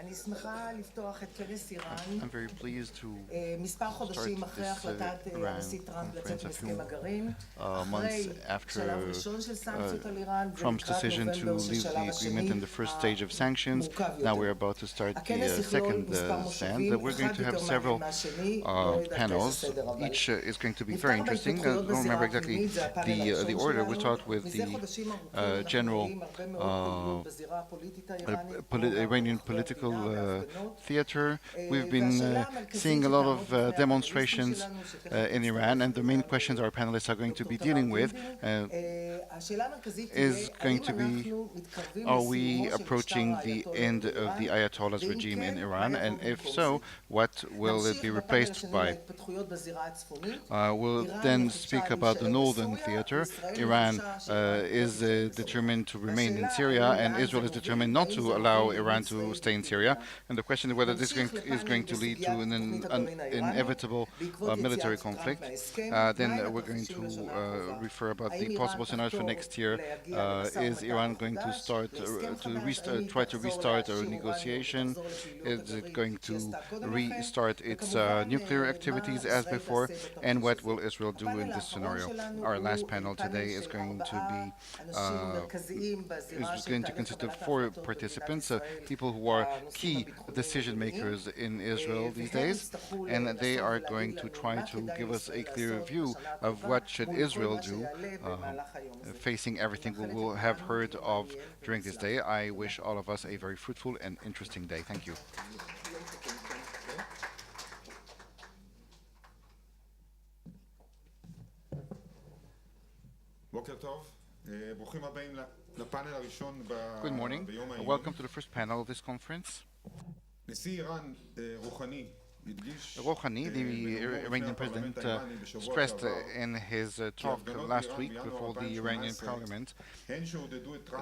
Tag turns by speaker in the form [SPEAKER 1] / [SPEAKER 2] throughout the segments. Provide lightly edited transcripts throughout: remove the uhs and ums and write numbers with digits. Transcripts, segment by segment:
[SPEAKER 1] I'm very pleased to start this Iran conference a few months after Trump's decision to leave the agreement in the first stage of sanctions. Now we're about to start the second stand. We're going to have several panels. Each is going to be very interesting. I don't remember exactly the order. We'll start with the general Iranian political theater. We've been seeing a lot of demonstrations in Iran, and the main questions our panelists are going to be dealing with is going to be, are we approaching the end of the Ayatollah's regime in Iran? And if so, what will it be replaced by? We'll then speak about the northern theater. Iran is determined to remain in Syria, and Israel is determined not to allow Iran to stay in Syria. And the question is whether this is going to lead to an inevitable military conflict. Then we're going to refer about the possible scenarios for next year. Is Iran going to try to restart a negotiation? Is it going to restart its nuclear activities as before? And what will Israel do in this scenario? Our last panel today is going to consist of 4 participants, people who are key decision makers in Israel these days, and they are going to try to give us a clear view of what should Israel do facing everything we will have heard of during this day. I wish all of us a very fruitful and interesting day. Thank you. Good morning. Welcome to the first panel of this conference. Rouhani, the Iranian president, stressed in his talk last week before the Iranian parliament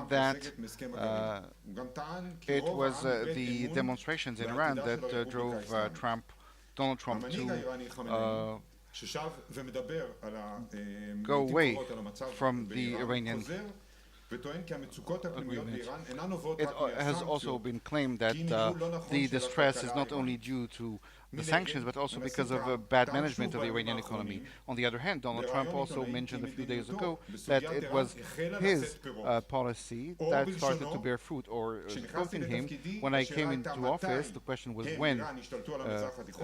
[SPEAKER 1] that it was the demonstrations in Iran that drove Donald Trump to go away from the Iranian agreement. It has also been claimed that the distress is not only due to the sanctions, but also because of bad management of the Iranian economy. On the other hand, Donald Trump also mentioned a few days ago that it was his policy that started to bear fruit, or quoting him, when I came into office, the question was when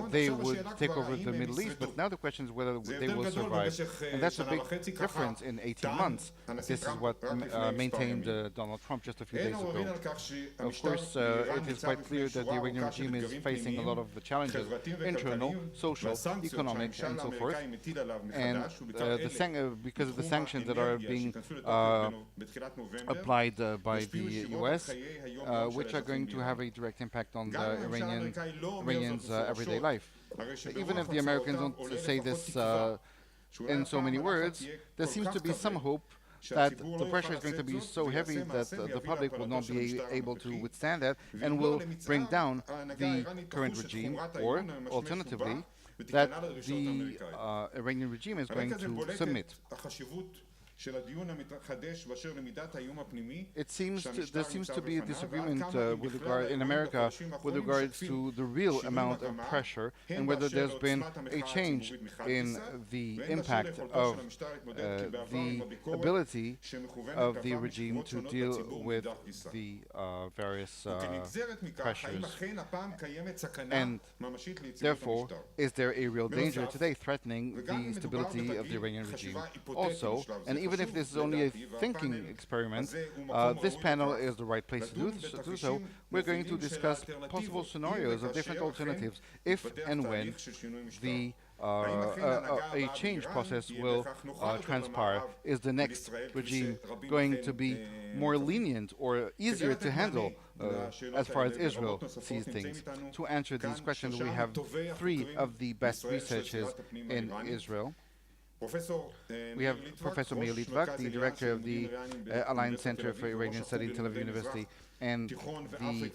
[SPEAKER 1] they would take over the Middle East, but now the question is whether they will survive. And that's a big difference in 18 months. This is what maintained Donald Trump just a few days ago. Of course, it is quite clear that the Iranian regime is facing a lot of challenges, internal, social, economic, and so forth. And because of the sanctions that are being applied by the US, which are going to have a direct impact on the Iranians' everyday life. Even if the Americans don't say this in so many words, there seems to be some hope that the pressure is going to be so heavy that the public will not be able to withstand that and will bring down the current regime, or alternatively, that the Iranian regime is going to submit. There seems to be a disagreement in America with regards to the real amount of pressure and whether there's been a change in the impact of the ability of the regime to deal with the various pressures. And therefore, is there a real danger today threatening the stability of the Iranian regime? Also, and even if this is only a thinking experiment, this panel is the right place to do so. We're going to discuss possible scenarios of different alternatives if and when a change process will transpire. Is the next regime going to be more lenient or easier to handle as far as Israel sees things? To answer these questions, we have 3 of the best researchers in Israel. We have Professor Meir Litvak, the director of the Alliance Center for Iranian Studies in Tel Aviv University and the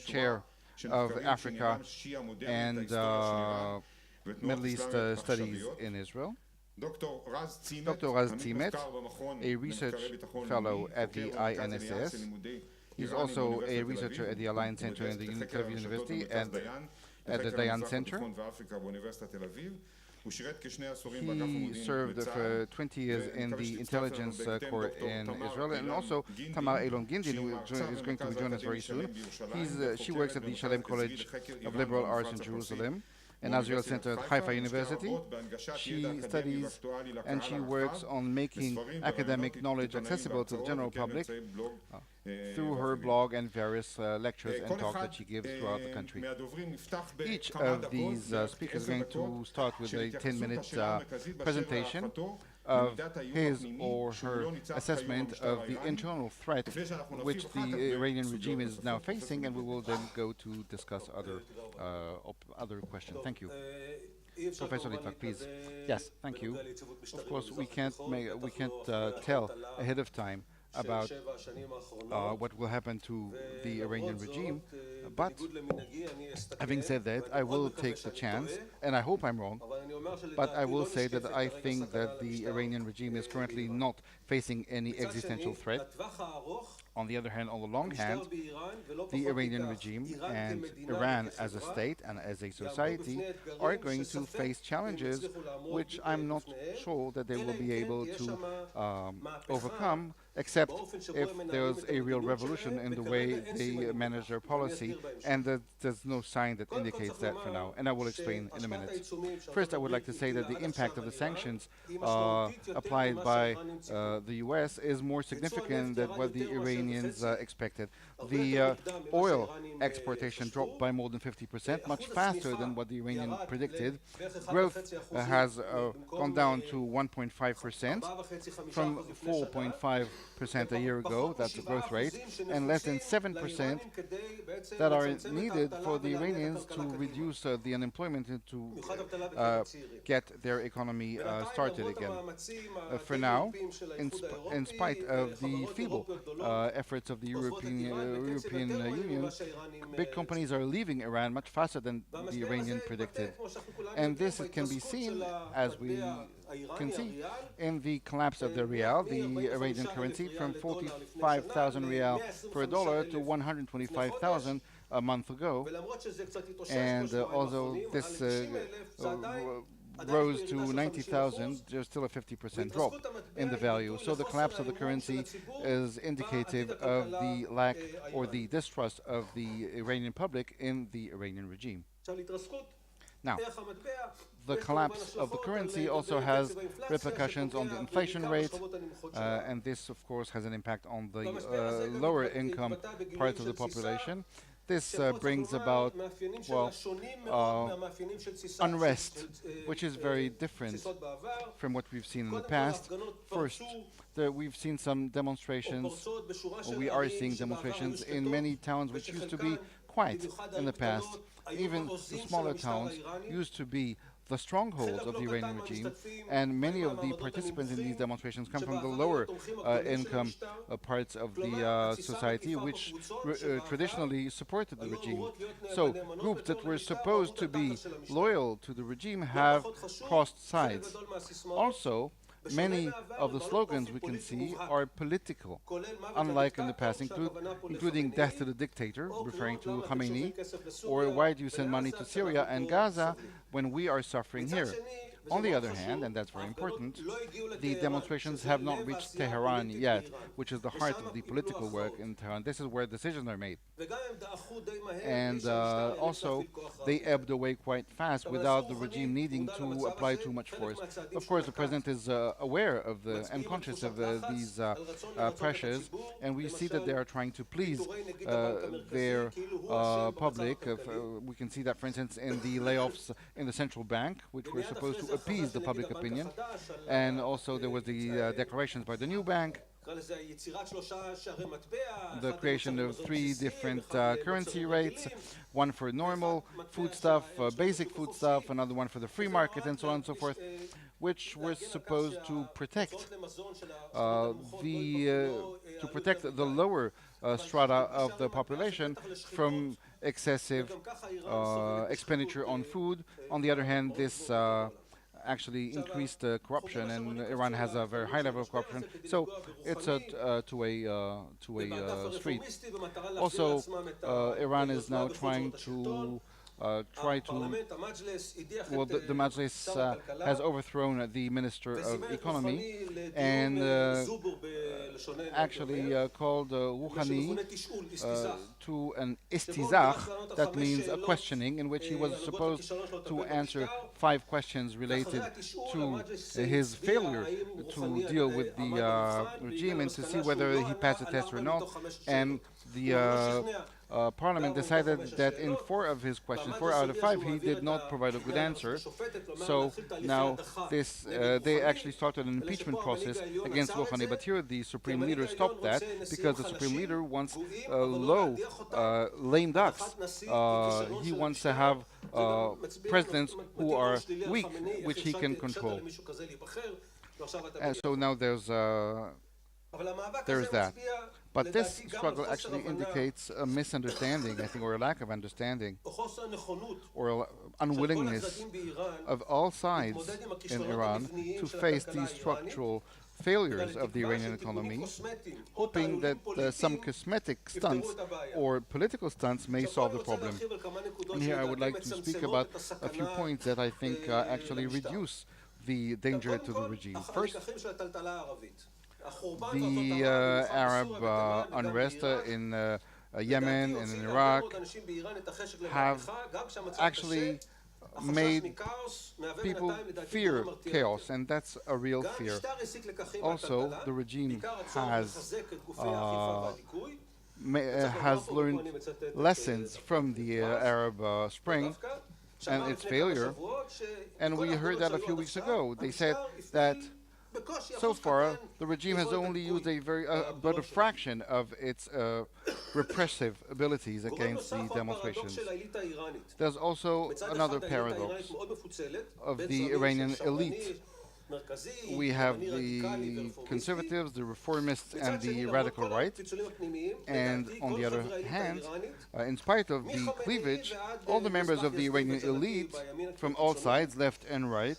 [SPEAKER 1] chair of Africa and Middle East Studies in Israel. Dr. Raz Zimmt, a research fellow at the INSS. He's also a researcher at the Alliance Center in the Tel Aviv University and at the Dayan Center. He served for 20 years in the intelligence corps in Israel, and also Thamar Gindin, who is going to join us very soon. She works at the Shalem College of Liberal Arts in Jerusalem and Israel Center at Haifa University. She studies and she works on making academic knowledge accessible to the general public through her blog and various lectures and talks that she gives throughout the country. Each of these speakers is going to start with a 10-minute presentation of his or her assessment of the internal threat which the Iranian regime is now facing, and we will then go to discuss other questions. Thank you. Professor Litvak, please. Yes, thank you. Of course, we can't tell ahead of time about what will happen to the Iranian regime, but having said that, I will take the chance, and I hope I'm wrong, but I will say that I think that the Iranian regime is currently not facing any existential threat. On the other hand, on the long hand, the Iranian regime and Iran as a state and as a society are going to face challenges which I'm not sure that they will be able to overcome, except if there's a real revolution in the way they manage their policy, and there's no sign that indicates that for now, and I will explain in a minute. First, I would like to say that the impact of the sanctions applied by the US is more significant than what the Iranians expected. The oil exportation dropped by more than 50%, much faster than what the Iranian predicted. Growth has gone down to 1.5% from 4.5% a year ago. That's the growth rate, and less than 7% that are needed for the Iranians to reduce the unemployment and to get their economy started again. For now, in spite of the feeble efforts of the European Union, big companies are leaving Iran much faster than the Iranian predicted. And this can be seen, as we can see, in the collapse of the rial, the Iranian currency, from 45,000 rial per dollar to 125,000 a month ago. And although this rose to 90,000, there's still a 50% drop in the value. So the collapse of the currency is indicative of the lack or the distrust of the Iranian public in the Iranian regime. Now, the collapse of the currency also has repercussions on the inflation rate, and this, of course, has an impact on the lower income parts of the population. This brings about, well, unrest, which is very different from what we've seen in the past. First, we've seen some demonstrations, or we are seeing demonstrations in many towns which used to be quiet in the past. Even the smaller towns used to be the strongholds of the Iranian regime, and many of the participants in these demonstrations come from the lower income parts of the society, which traditionally supported the regime. So groups that were supposed to be loyal to the regime have crossed sides. Also, many of the slogans we can see are political, unlike in the past, including death to the dictator, referring to Khamenei, or why do you send money to Syria and Gaza when we are suffering here? On the other hand, and that's very important, the demonstrations have not reached Tehran yet, which is the heart of the political work in Tehran. This is where decisions are made. And also, they ebbed away quite fast without the regime needing to apply too much force. Of course, the president is aware of and conscious of these pressures, and we see that they are trying to please their public. We can see that, for instance, in the layoffs in the central bank, which were supposed to appease the public opinion, and also there was the declarations by the new bank, the creation of 3 different currency rates, one for normal foodstuff, basic foodstuff, another one for the free market, and so on and so forth, which were supposed to protect the lower strata of the population from excessive expenditure on food. On the other hand, this actually increased corruption, and Iran has a very high level of corruption. So it's a two-way street. Also, Iran is now trying to well, the Majlis has overthrown the Minister of Economy and actually called Rouhani to an istizah, that means a questioning, in which he was supposed to answer 5 questions related to his failure to deal with the regime and to see whether he passed the test or not. And the Parliament decided that in 4 of his questions, 4 out of 5, he did not provide a good answer. So now they actually started an impeachment process against Rouhani. But here the Supreme Leader stopped that because the Supreme Leader wants lame ducks. He wants to have presidents who are weak, which he can control. And so now there's that. But this struggle actually indicates a misunderstanding, I think, or a lack of understanding, or unwillingness of all sides in Iran to face these structural failures of the Iranian economy, hoping that some cosmetic stunts or political stunts may solve the problem. And here I would like to speak about a few points that I think actually reduce the danger to the regime. First, the Arab unrest in Yemen and in Iraq have actually made people fear chaos, and that's a real fear. Also, the regime has learned lessons from the Arab Spring and its failure, and we heard that a few weeks ago. They said that so far, the regime has only used but a fraction of its repressive abilities against the demonstrations. There's also another paradox of the Iranian elite. We have the conservatives, the reformists, and the radical right. And on the other hand, in spite of the cleavage, all the members of the Iranian elite from all sides, left and right,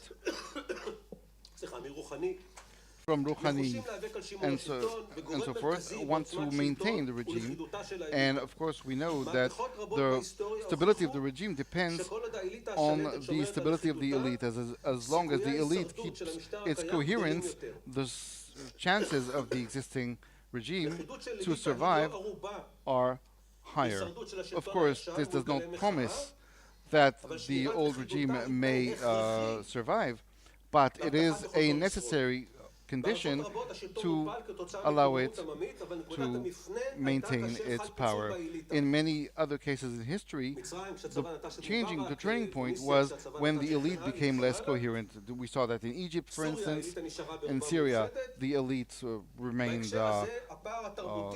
[SPEAKER 1] from Rouhani and so forth, want to maintain the regime. And of course, we know that the stability of the regime depends on the stability of the elite. As long as the elite keeps its coherence, the chances of the existing regime to survive are higher. Of course, this does not promise that the old regime may survive, but it is a necessary condition to allow it to maintain its power. In many other cases in history, the turning point was when the elite became less coherent. We saw that in Egypt, for instance. In Syria, the elite remained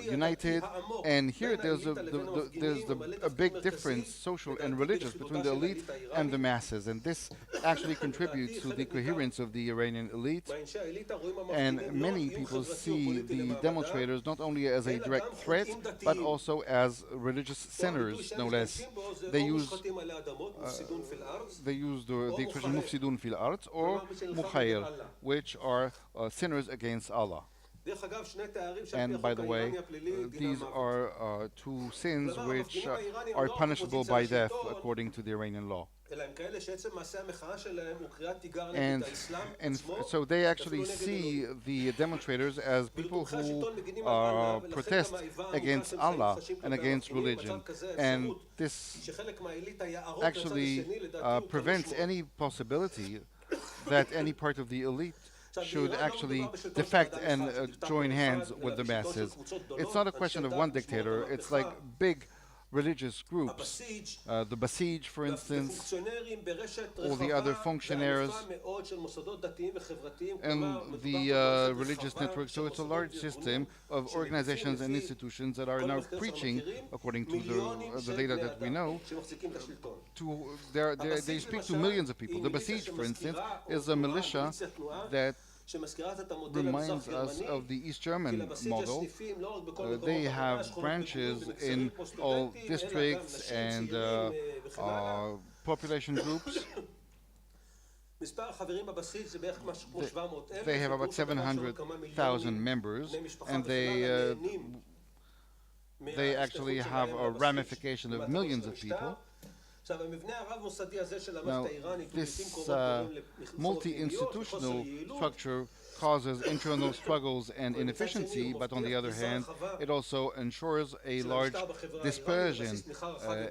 [SPEAKER 1] united. And here there's a big difference, social and religious, between the elite and the masses. And this actually contributes to the coherence of the Iranian elite. And many people see the demonstrators not only as a direct threat, but also as religious sinners, no less. They use the expression mufsidun fil ard or mukhayr, which are sinners against Allah. And by the way, these are 2 sins which are punishable by death according to the Iranian law. And so they actually see the demonstrators as people who protest against Allah and against religion. And this actually prevents any possibility that any part of the elite should actually defect and join hands with the masses. It's not a question of one dictator, it's like big religious groups, the Basij, for instance, or the other functionaries, and the religious network. So it's a large system of organizations and institutions that are now preaching, according to the data that we know, they speak to millions of people. The Basij, for instance, is a militia that reminds us of the East German model. They have branches in all districts and population groups. They have about 700,000 members, and they actually have a ramification of millions of people. Now, this multi-institutional structure causes internal struggles and inefficiency, but on the other hand, it also ensures a large dispersion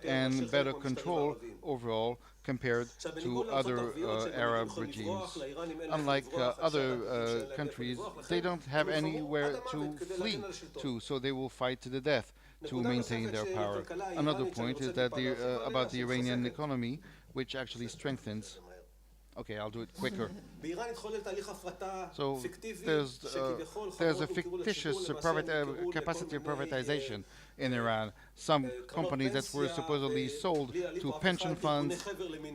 [SPEAKER 1] and better control overall compared to other Arab regimes. Unlike other countries, they don't have anywhere to flee to, so they will fight to the death to maintain their power. Another point is that about the Iranian economy, which actually strengthens. Okay, I'll do it quicker. So there's a fictitious capacity of privatization in Iran. Some companies that were supposedly sold to pension funds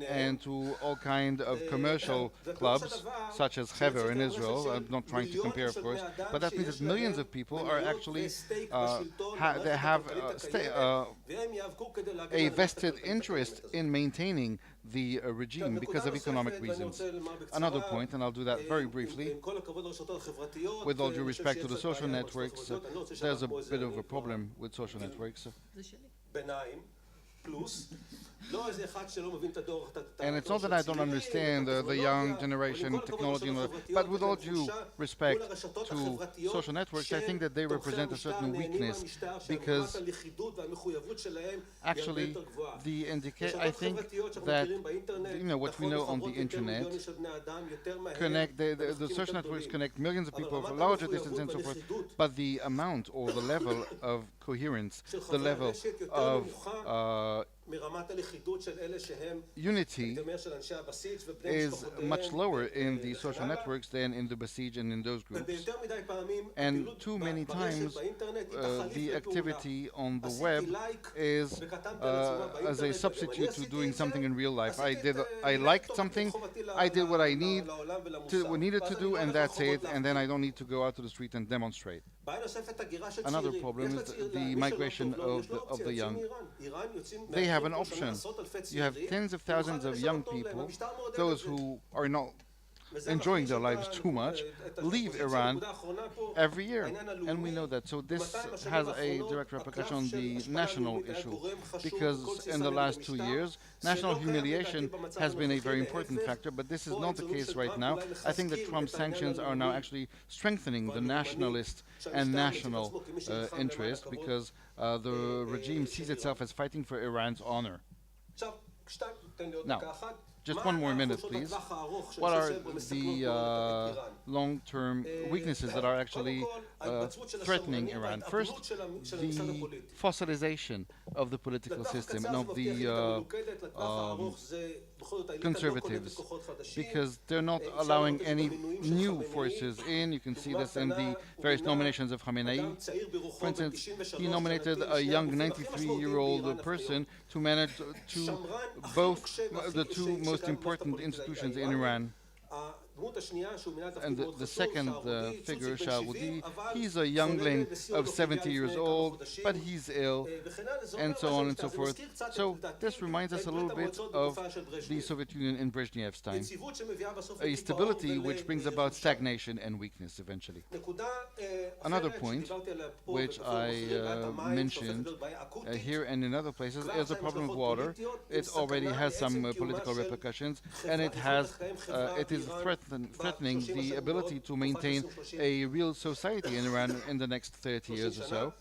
[SPEAKER 1] and to all kinds of commercial clubs, such as Haifa in Israel. I'm not trying to compare, of course, but that means that millions of people are actually they have a vested interest in maintaining the regime because of economic reasons. Another point, and I'll do that very briefly, with all due respect to the social networks, there's a bit of a problem with social networks. And it's not that I don't understand the young generation technology, but with all due respect to social networks, I think that they represent a certain weakness because actually I think that what we know on the internet connect the social networks connect millions of people of a larger distance and so forth, but the amount or the level of coherence, the level of unity is much lower in the social networks than in the Basij and in those groups. And too many times the activity on the web is as a substitute to doing something in real life. I liked something, I did what I needed to do, and that's it, and then I don't need to go out to the street and demonstrate. Another problem is the migration of the young. They have an option. You have tens of thousands of young people, those who are not enjoying their lives too much, leave Iran every year. And we know that. So this has a direct repercussion on the national issue, because in the last 2 years, national humiliation has been a very important factor, but this is not the case right now. I think that Trump's sanctions are now actually strengthening the nationalist and national interest, because the regime sees itself as fighting for Iran's honor. Now, just one more minute, please. What are the long-term weaknesses that are actually threatening Iran? First, the fossilization of the political system and of the conservatives, because they're not allowing any new forces in. You can see this in the various nominations of Khamenei. For instance, he nominated a young 93-year-old person to manage both the two most important institutions in Iran. And the second figure, Shavit, he's a youngling of 70 years old, but he's ill, and so on and so forth. So this reminds us a little bit of the Soviet Union in Brezhnev's time. A stability which brings about stagnation and weakness eventually. Another point, which I mentioned here and in other places, is the problem of water. It already has some political repercussions, and it is threatening the ability to maintain a real society in Iran in the next 30 years or so.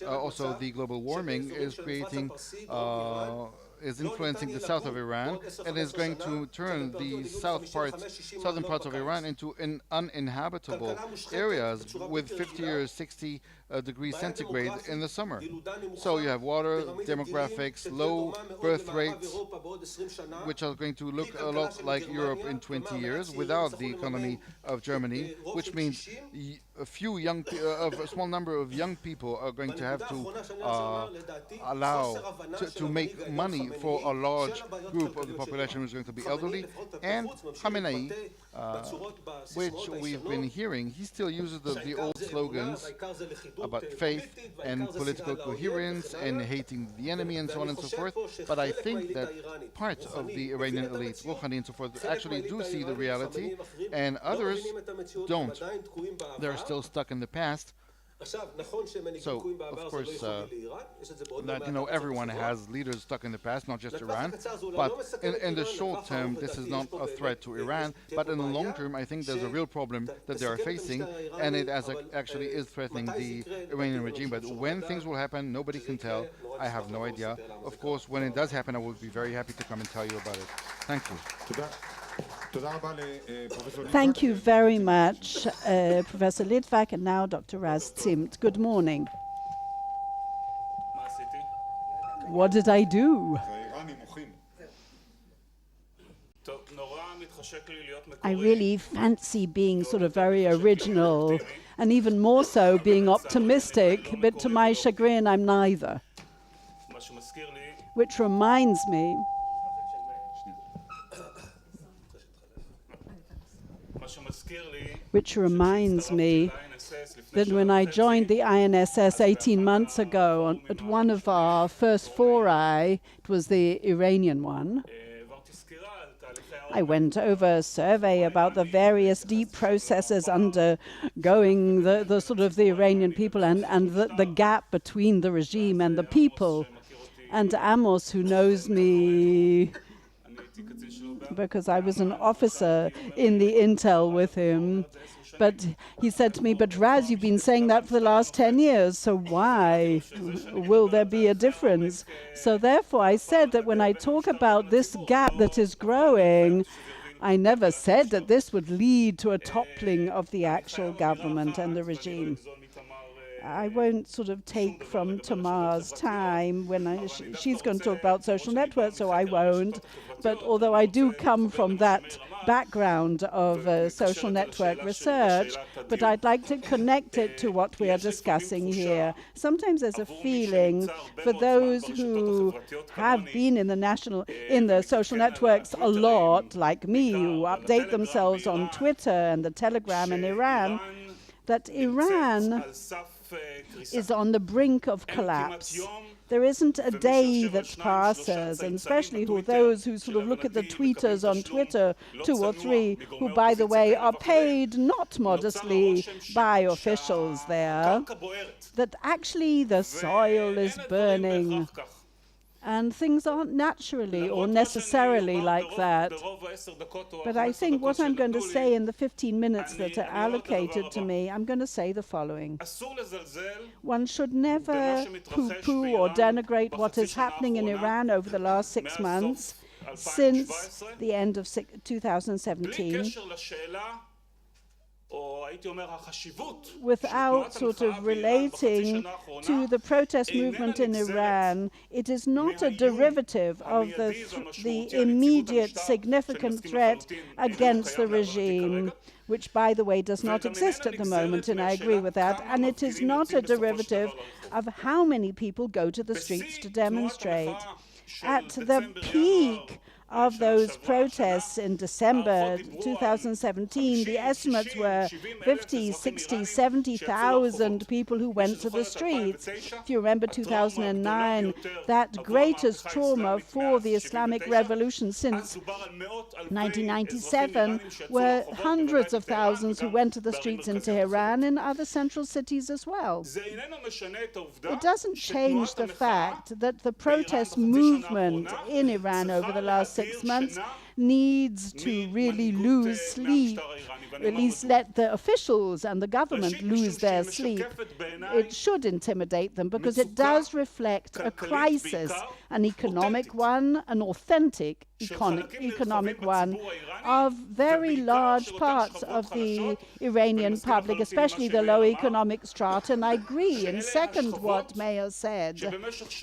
[SPEAKER 1] Also, the global warming is influencing the south of Iran, and is going to turn the southern parts of Iran into uninhabitable areas with 50 or 60 degrees centigrade in the summer. So you have water, demographics, low birth rates, which are going to look a lot like Europe in 20 years without the economy of Germany, which means a small number of young people are going to have to make money for a large group of the population who's going to be elderly. And Khamenei, which we've been hearing, he still uses the old slogans about faith and political coherence and hating the enemy and so on and so forth. But I think that part of the Iranian elite, Rouhani and so forth, actually do see the reality, and others don't. They're still stuck in the past. So, of course, that, everyone has leaders stuck in the past, not just Iran. But in the short term, this is not a threat to Iran. But in the long term, I think there's a real problem that they are facing, and it actually is threatening the Iranian regime. But when things will happen, nobody can tell. I have no idea. Of course, when it does happen, I will be very happy to come and tell you about it. Thank you.
[SPEAKER 2] Thank you very much, Professor Litvak, and now Dr. Zimmt. Good morning. What did I do? I really fancy being sort of very original, and even more so being optimistic, but to my chagrin, I'm neither. Which reminds me that when I joined the INSS 18 months ago, at one of our first foray, it was the Iranian one, I went over a survey about the various deep processes undergoing the sort of the Iranian people and the gap between the regime and the people. And Amos, who knows me because I was an officer in the intel with him, but he said to me, but Raz, you've been saying that for the last 10 years, so why will there be a difference? So therefore I said that when I talk about this gap that is growing, I never said that this would lead to a toppling of the actual government and the regime. I won't sort of take from Thamar's time when she's going to talk about social networks, so I won't. But although I do come from that background of social network research, but I'd like to connect it to what we are discussing here. Sometimes there's a feeling for those who have been in the social networks a lot, like me, who update themselves on Twitter and the Telegram in Iran, that Iran is on the brink of collapse. There isn't a day that passes, and especially for those who sort of look at the tweeters on Twitter, 2 or 3, who, by the way, are paid not modestly by officials there, that actually the soil is burning. And things aren't naturally or necessarily like that. But I think what I'm going to say in the 15 minutes that are allocated to me, I'm going to say the following. One should never poo-poo or denigrate what is happening in Iran over the last 6 months, since the end of 2017, without sort of relating to the protest movement in Iran. It is not a derivative of the immediate significant threat against the regime, which, by the way, does not exist at the moment, and I agree with that. And it is not a derivative of how many people go to the streets to demonstrate. At the peak of those protests in December 2017, the estimates were 50, 60, 70,000 people who went to the streets. If you remember 2009, that greatest trauma for the Islamic Revolution since 1997 were hundreds of thousands who went to the streets in Tehran and other central cities as well. It doesn't change the fact that the protest movement in Iran over the last 6 months needs to really lose sleep, at least let the officials and the government lose their sleep. It should intimidate them because it does reflect a crisis, an economic one, an authentic economic one, of very large parts of the Iranian public, especially the low economic strata. And I agree and second what Meir said.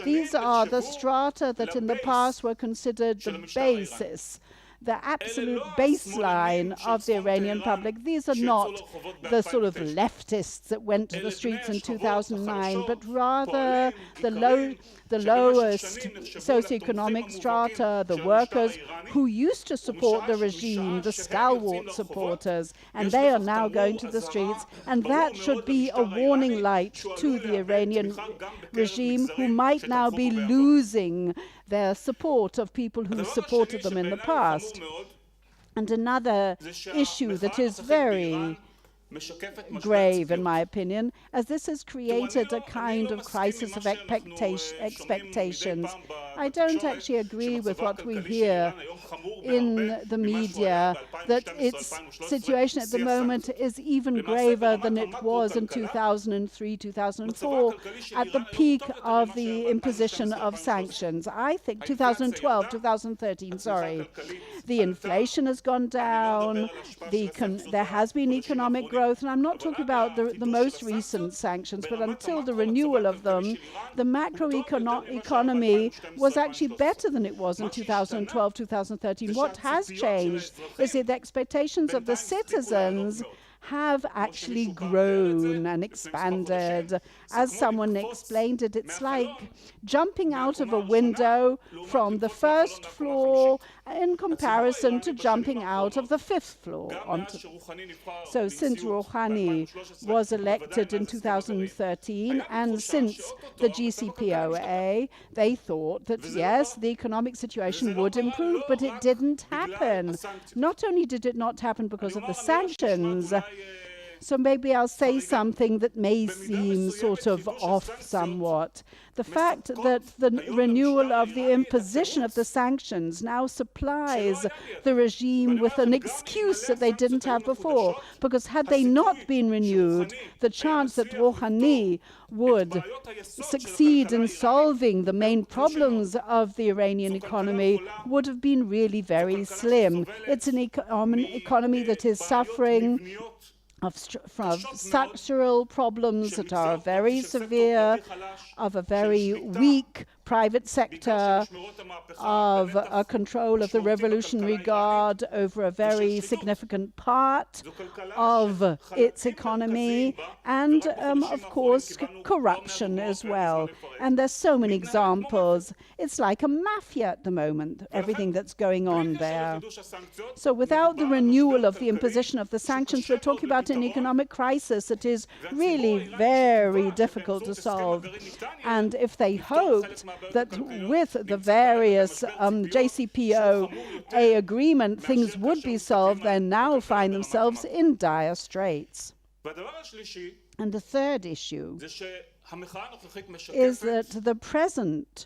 [SPEAKER 2] These are the strata that in the past were considered the basis, the absolute baseline of the Iranian public. These are not the sort of leftists that went to the streets in 2009, but rather the lowest socioeconomic strata, the workers who used to support the regime, the stalwart supporters, and they are now going to the streets, and that should be a warning light to the Iranian regime, who might now be losing their support of people who supported them in the past. And another issue that is very grave, in my opinion, as this has created a kind of crisis of expectations. I don't actually agree with what we hear in the media, that its situation at the moment is even graver than it was in 2003, 2004, at the peak of the imposition of sanctions. I think 2012, 2013, sorry. The inflation has gone down, there has been economic growth, and I'm not talking about the most recent sanctions, but until the renewal of them, the macroeconomy was actually better than it was in 2012, 2013. What has changed is that the expectations of the citizens have actually grown and expanded. As someone explained it, it's like jumping out of a window from the first floor in comparison to jumping out of the fifth floor. So since Rouhani was elected in 2013, and since the GCPOA, they thought that, yes, the economic situation would improve, but it didn't happen. Not only did it not happen because of the sanctions, so maybe I'll say something that may seem sort of off somewhat. The fact that the renewal of the imposition of the sanctions now supplies the regime with an excuse that they didn't have before, because had they not been renewed, the chance that Rouhani would succeed in solving the main problems of the Iranian economy would have been really very slim. It's an economy that is suffering from structural problems that are very severe, of a very weak private sector, of a control of the Revolutionary Guard over a very significant part of its economy, and of course corruption as well. And there's so many examples. It's like a mafia at the moment, everything that's going on there. So without the renewal of the imposition of the sanctions, we're talking about an economic crisis that is really very difficult to solve. And if they hoped that with the various JCPOA agreement things would be solved, they now find themselves in dire straits. And the third issue is that the present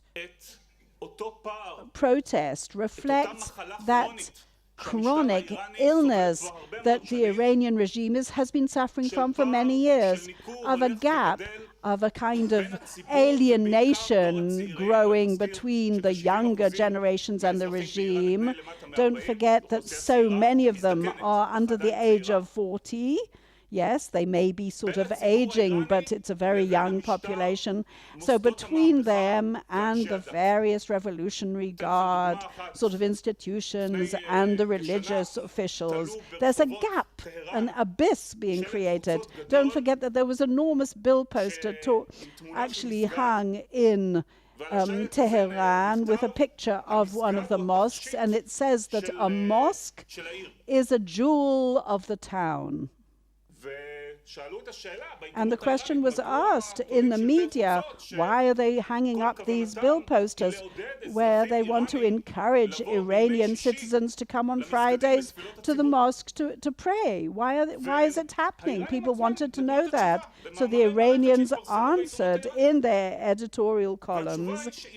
[SPEAKER 2] protest reflects that chronic illness that the Iranian regime has been suffering from for many years, of a gap, of a kind of alienation growing between the younger generations and the regime. Don't forget that so many of them are under the age of 40. Yes, they may be sort of aging, but it's a very young population. So between them and the various Revolutionary Guard sort of institutions and the religious officials, there's a gap, an abyss being created. Don't forget that there was an enormous bill poster actually hung in Tehran with a picture of one of the mosques, and it says that a mosque is a jewel of the town. And the question was asked in the media, why are they hanging up these bill posters where they want to encourage Iranian citizens to come on Fridays to the mosque to pray? Why is it happening? People wanted to know that. So the Iranians answered in their editorial columns.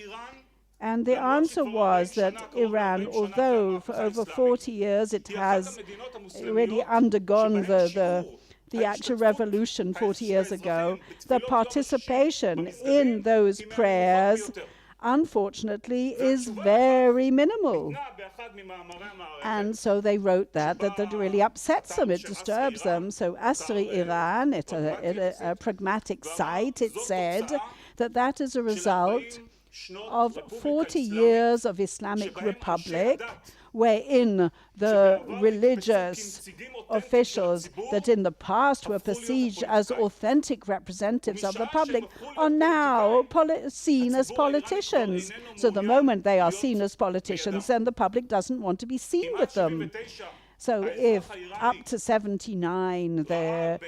[SPEAKER 2] And the answer was that Iran, although for over 40 years it has already undergone the actual revolution 40 years ago, the participation in those prayers, unfortunately, is very minimal. And so they wrote that really upsets them, it disturbs them. So Ezri Iran, a pragmatic site, it said that is a result of 40 years of Islamic Republic, wherein the religious officials that in the past were perceived as authentic representatives of the public are now seen as politicians. So the moment they are seen as politicians, then the public doesn't want to be seen with them. So if up to 79 the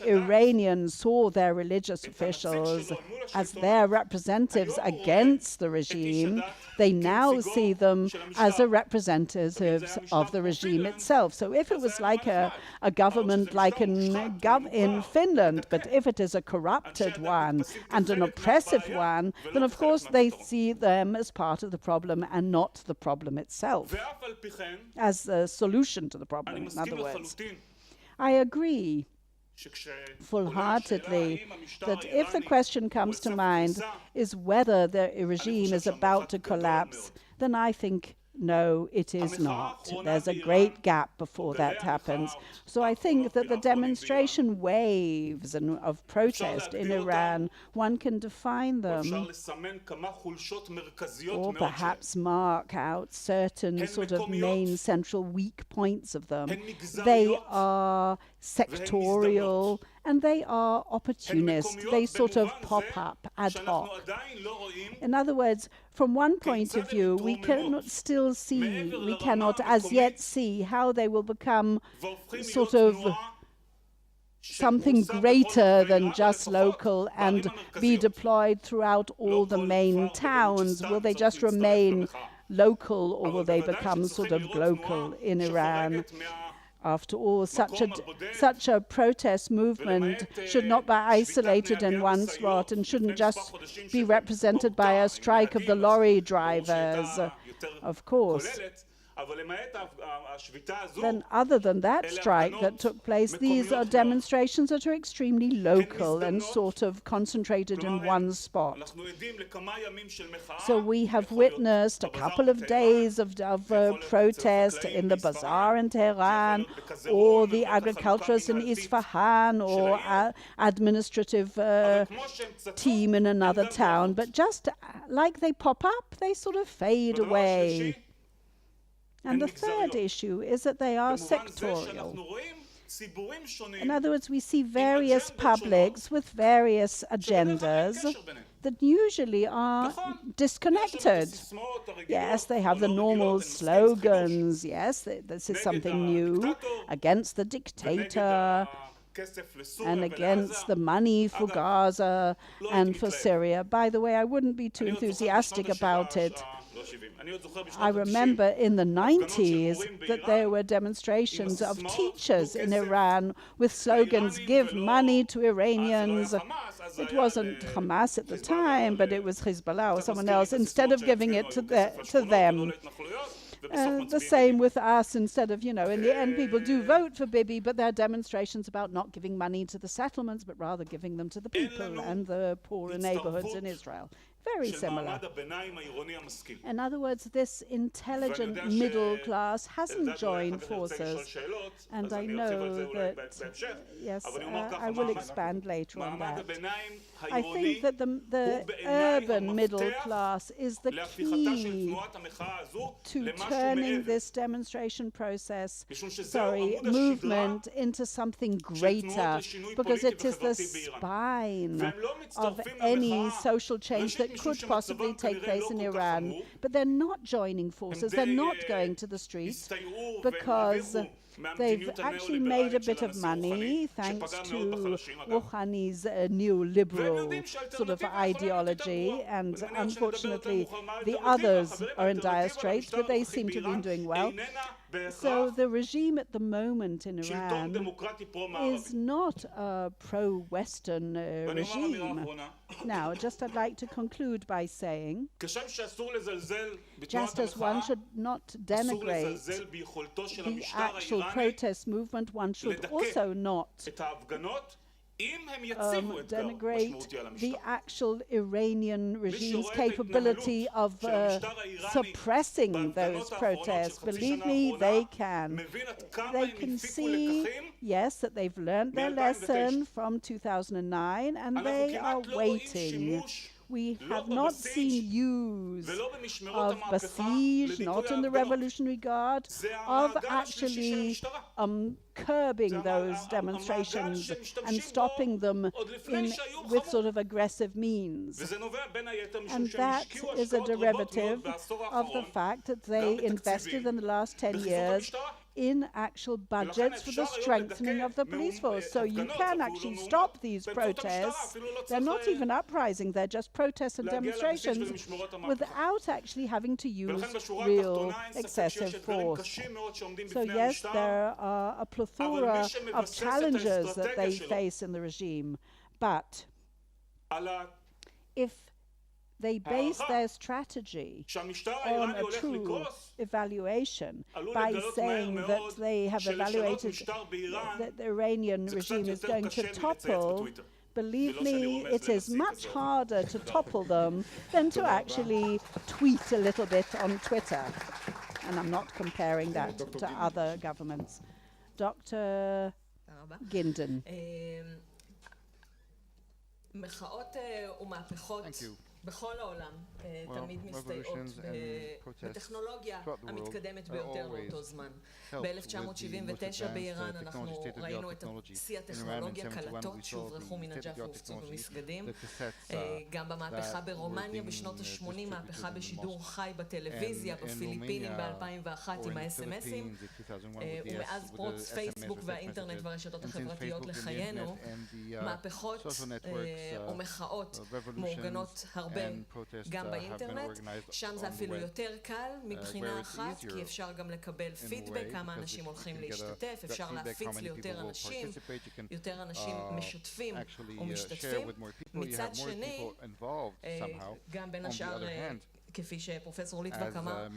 [SPEAKER 2] Iranians saw their religious officials as their representatives against the regime, they now see them as representatives of the regime itself. So if it was like a government like in Finland, but if it is a corrupted one and an oppressive one, then of course they see them as part of the problem and not the problem itself, as a solution to the problem, in other words. I agree full-heartedly that if the question comes to mind is whether the regime is about to collapse, then I think no, it is not. There's a great gap before that happens. So I think that the demonstration waves of protest in Iran, one can define them or perhaps mark out certain sort of main central weak points of them. They are sectorial and they are opportunist. They sort of pop up ad hoc. In other words, from one point of view, we cannot as yet see how they will become sort of something greater than just local and be deployed throughout all the main towns. Will they just remain local or will they become sort of global in Iran? After all, such a protest movement should not be isolated in one spot and shouldn't just be represented by a strike of the lorry drivers, of course. Then other than that strike that took place, these are demonstrations that are extremely local and sort of concentrated in one spot. So we have witnessed a couple of days of protest in the bazaar in Tehran, or the agriculturists in Isfahan, or administrative team in another town. But just like they pop up, they sort of fade away. And the third issue is that they are sectorial. In other words, we see various publics with various agendas that usually are disconnected. Yes, they have the normal slogans. Yes, this is something new, against the dictator and against the money for Gaza and for Syria. By the way, I wouldn't be too enthusiastic about it. I remember in the 90s that there were demonstrations of teachers in Iran with slogans, "Give money to Iranians." It wasn't Hamas at the time, but it was Hezbollah or someone else, instead of giving it to them. The same with us, instead of, in the end people do vote for Bibi, but there are demonstrations about not giving money to the settlements, but rather giving them to the people and the poorer neighborhoods in Israel. Very similar. In other words, this intelligent middle class hasn't joined forces. And I know that, yes, I will expand later on that. I think that the urban middle class is the key to turning this demonstration movement into something greater, because it is the spine of any social change that could possibly take place in Iran. But they're not joining forces, they're not going to the streets, because they've actually made a bit of money thanks to Rouhani's neoliberal sort of ideology, and unfortunately the others are in dire straits, but they seem to have been doing well. So the regime at the moment in Iran is not a pro-Western regime. Now, I'd like to conclude by saying, just as one should not denigrate the actual protest movement, one should also not denigrate the actual Iranian regime's capability of suppressing those protests. Believe me, they can. They can see, yes, that they've learned their lesson from 2009, and they are waiting. we have not seen use of besiege, not in the Revolutionary Guard, of actually curbing those demonstrations and stopping them with sort of aggressive means. And that is a derivative of the fact that they invested in the last 10 years in actual budgets for the strengthening of the police force. So you can actually stop these protests. They're not even uprising, they're just protests and demonstrations without actually having to use real excessive force. So yes, there are a plethora of challenges that they face in the regime, but if they base their strategy on a true evaluation by saying that they have evaluated that the Iranian regime is going to topple. Believe me, it is much harder to topple them than to actually tweet a little bit on Twitter. And I'm not comparing that to other governments. Dr. Gindin.
[SPEAKER 1] Thank you.
[SPEAKER 3] בכל העולם תמיד מסתייעות בטכנולוגיה המתקדמת ביותר באותו זמן. ב-1979 באיראן אנחנו ראינו את שיא הטכנולוגיה, קלטות שהוברחו מנג'ף והופצו במסגדים. גם במהפכה ברומניה בשנות ה-80, מהפכה בשידור חי בטלוויזיה, בפיליפינים ב-2001 עם ה-SMSים, ומאז פרוץ פייסבוק והאינטרנט והרשתות החברתיות לחיינו, מהפכות ומחאות מאורגנות הרבה גם באינטרנט, שם זה אפילו יותר קל מבחינה אחת, כי אפשר גם לקבל פידבק, כמה אנשים הולכים להשתתף, אפשר להפיץ ליותר אנשים, יותר אנשים משתפים ומשתתפים. מצד שני, גם בין השאר, כפי שפרופסור ליטבק אמר,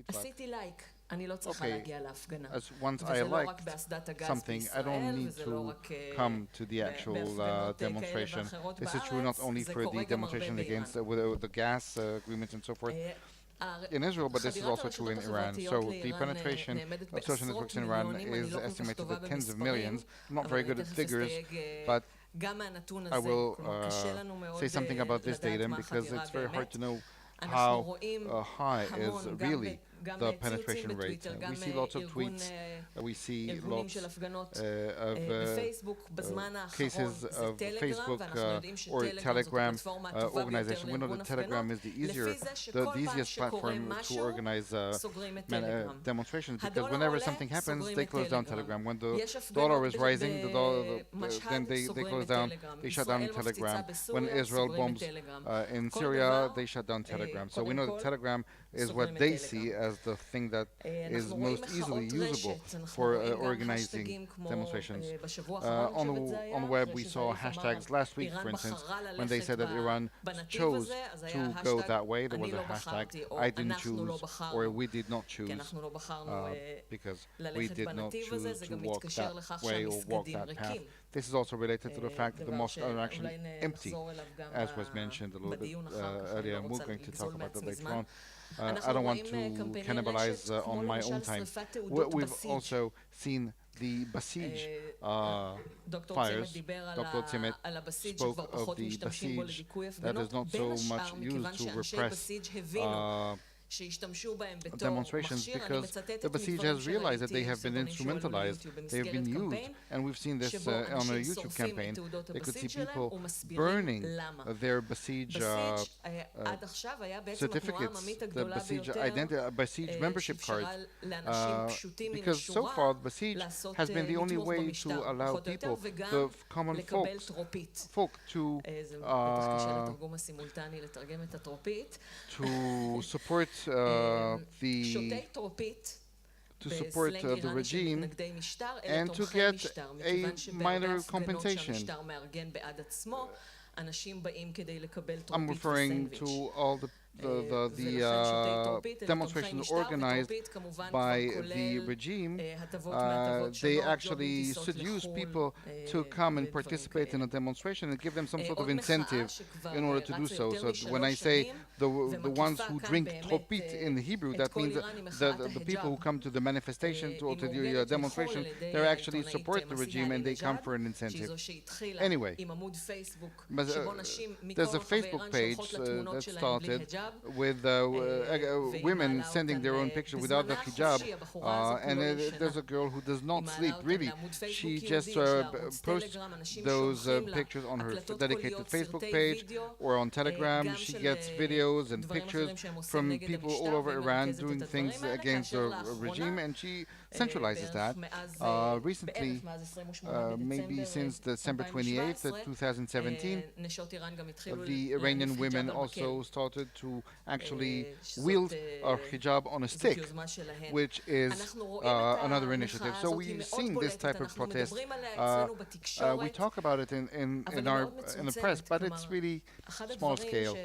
[SPEAKER 3] עשיתי לייק, אני לא צריכה להגיע להפגנה. וזה לא רק באסדת הגז בישראל, וזה לא רק בהפגנות כאלה ואחרות בארץ, זה קורה גם הרבה באיראן.
[SPEAKER 1] In Israel, but this is also true in Iran. So the penetration of social networks in Iran is estimated at tens of millions. I'm not very good at figures, but I will say something about this data because it's very hard to know how high is really the penetration rate. We see lots of tweets, we see lots of cases of Facebook or Telegram organization. We know that Telegram is the easiest platform to organize demonstrations, because whenever something happens, they close down Telegram. When the dollar is rising, then they close down, they shut down Telegram. When Israel bombs in Syria, they shut down Telegram. So we know that Telegram is what they see as the thing that is most easily usable for organizing demonstrations. On the web, we saw hashtags last week, for instance, when they said that Iran chose to go that way. There was a hashtag, I didn't choose, or we did not choose, because we did not choose to walk that way or walk that path. This is also related to the fact that the mosques are actually empty, as was mentioned a little bit earlier, and we're going to talk about that later on. I don't want to cannibalize on my own time. We've also seen the Basij fires. Dr. Zimmt spoke of the Basij that is not so much used to repress demonstrations, because the Basij has realized that they have been instrumentalized, they have been used, and we've seen this on a YouTube campaign. They could see people burning their Basij certificates, the Basij membership cards, because so far the Basij has been the only way to allow people, the common folk to support the regime and to get a minor compensation. I'm referring to all the demonstrations organized by the regime, they actually seduce people to come and participate in a demonstration and give them some sort of incentive in order to do so. So when I say the ones who drink tropit in Hebrew, that means the people who come to the manifestation or to the demonstration, they actually support the regime and they come for an incentive. Anyway, there's a Facebook page that started with women sending their own picture without the hijab, and there's a girl who does not sleep, really. She just posts those pictures on her dedicated Facebook page or on Telegram. She gets videos and pictures from people all over Iran doing things against the regime, and she centralizes that. Recently, maybe since December 28th, 2017, the Iranian women also started to actually wield a hijab on a stick, which is another initiative. So we've seen this type of protest. We talk about it in the press, but it's really small scale.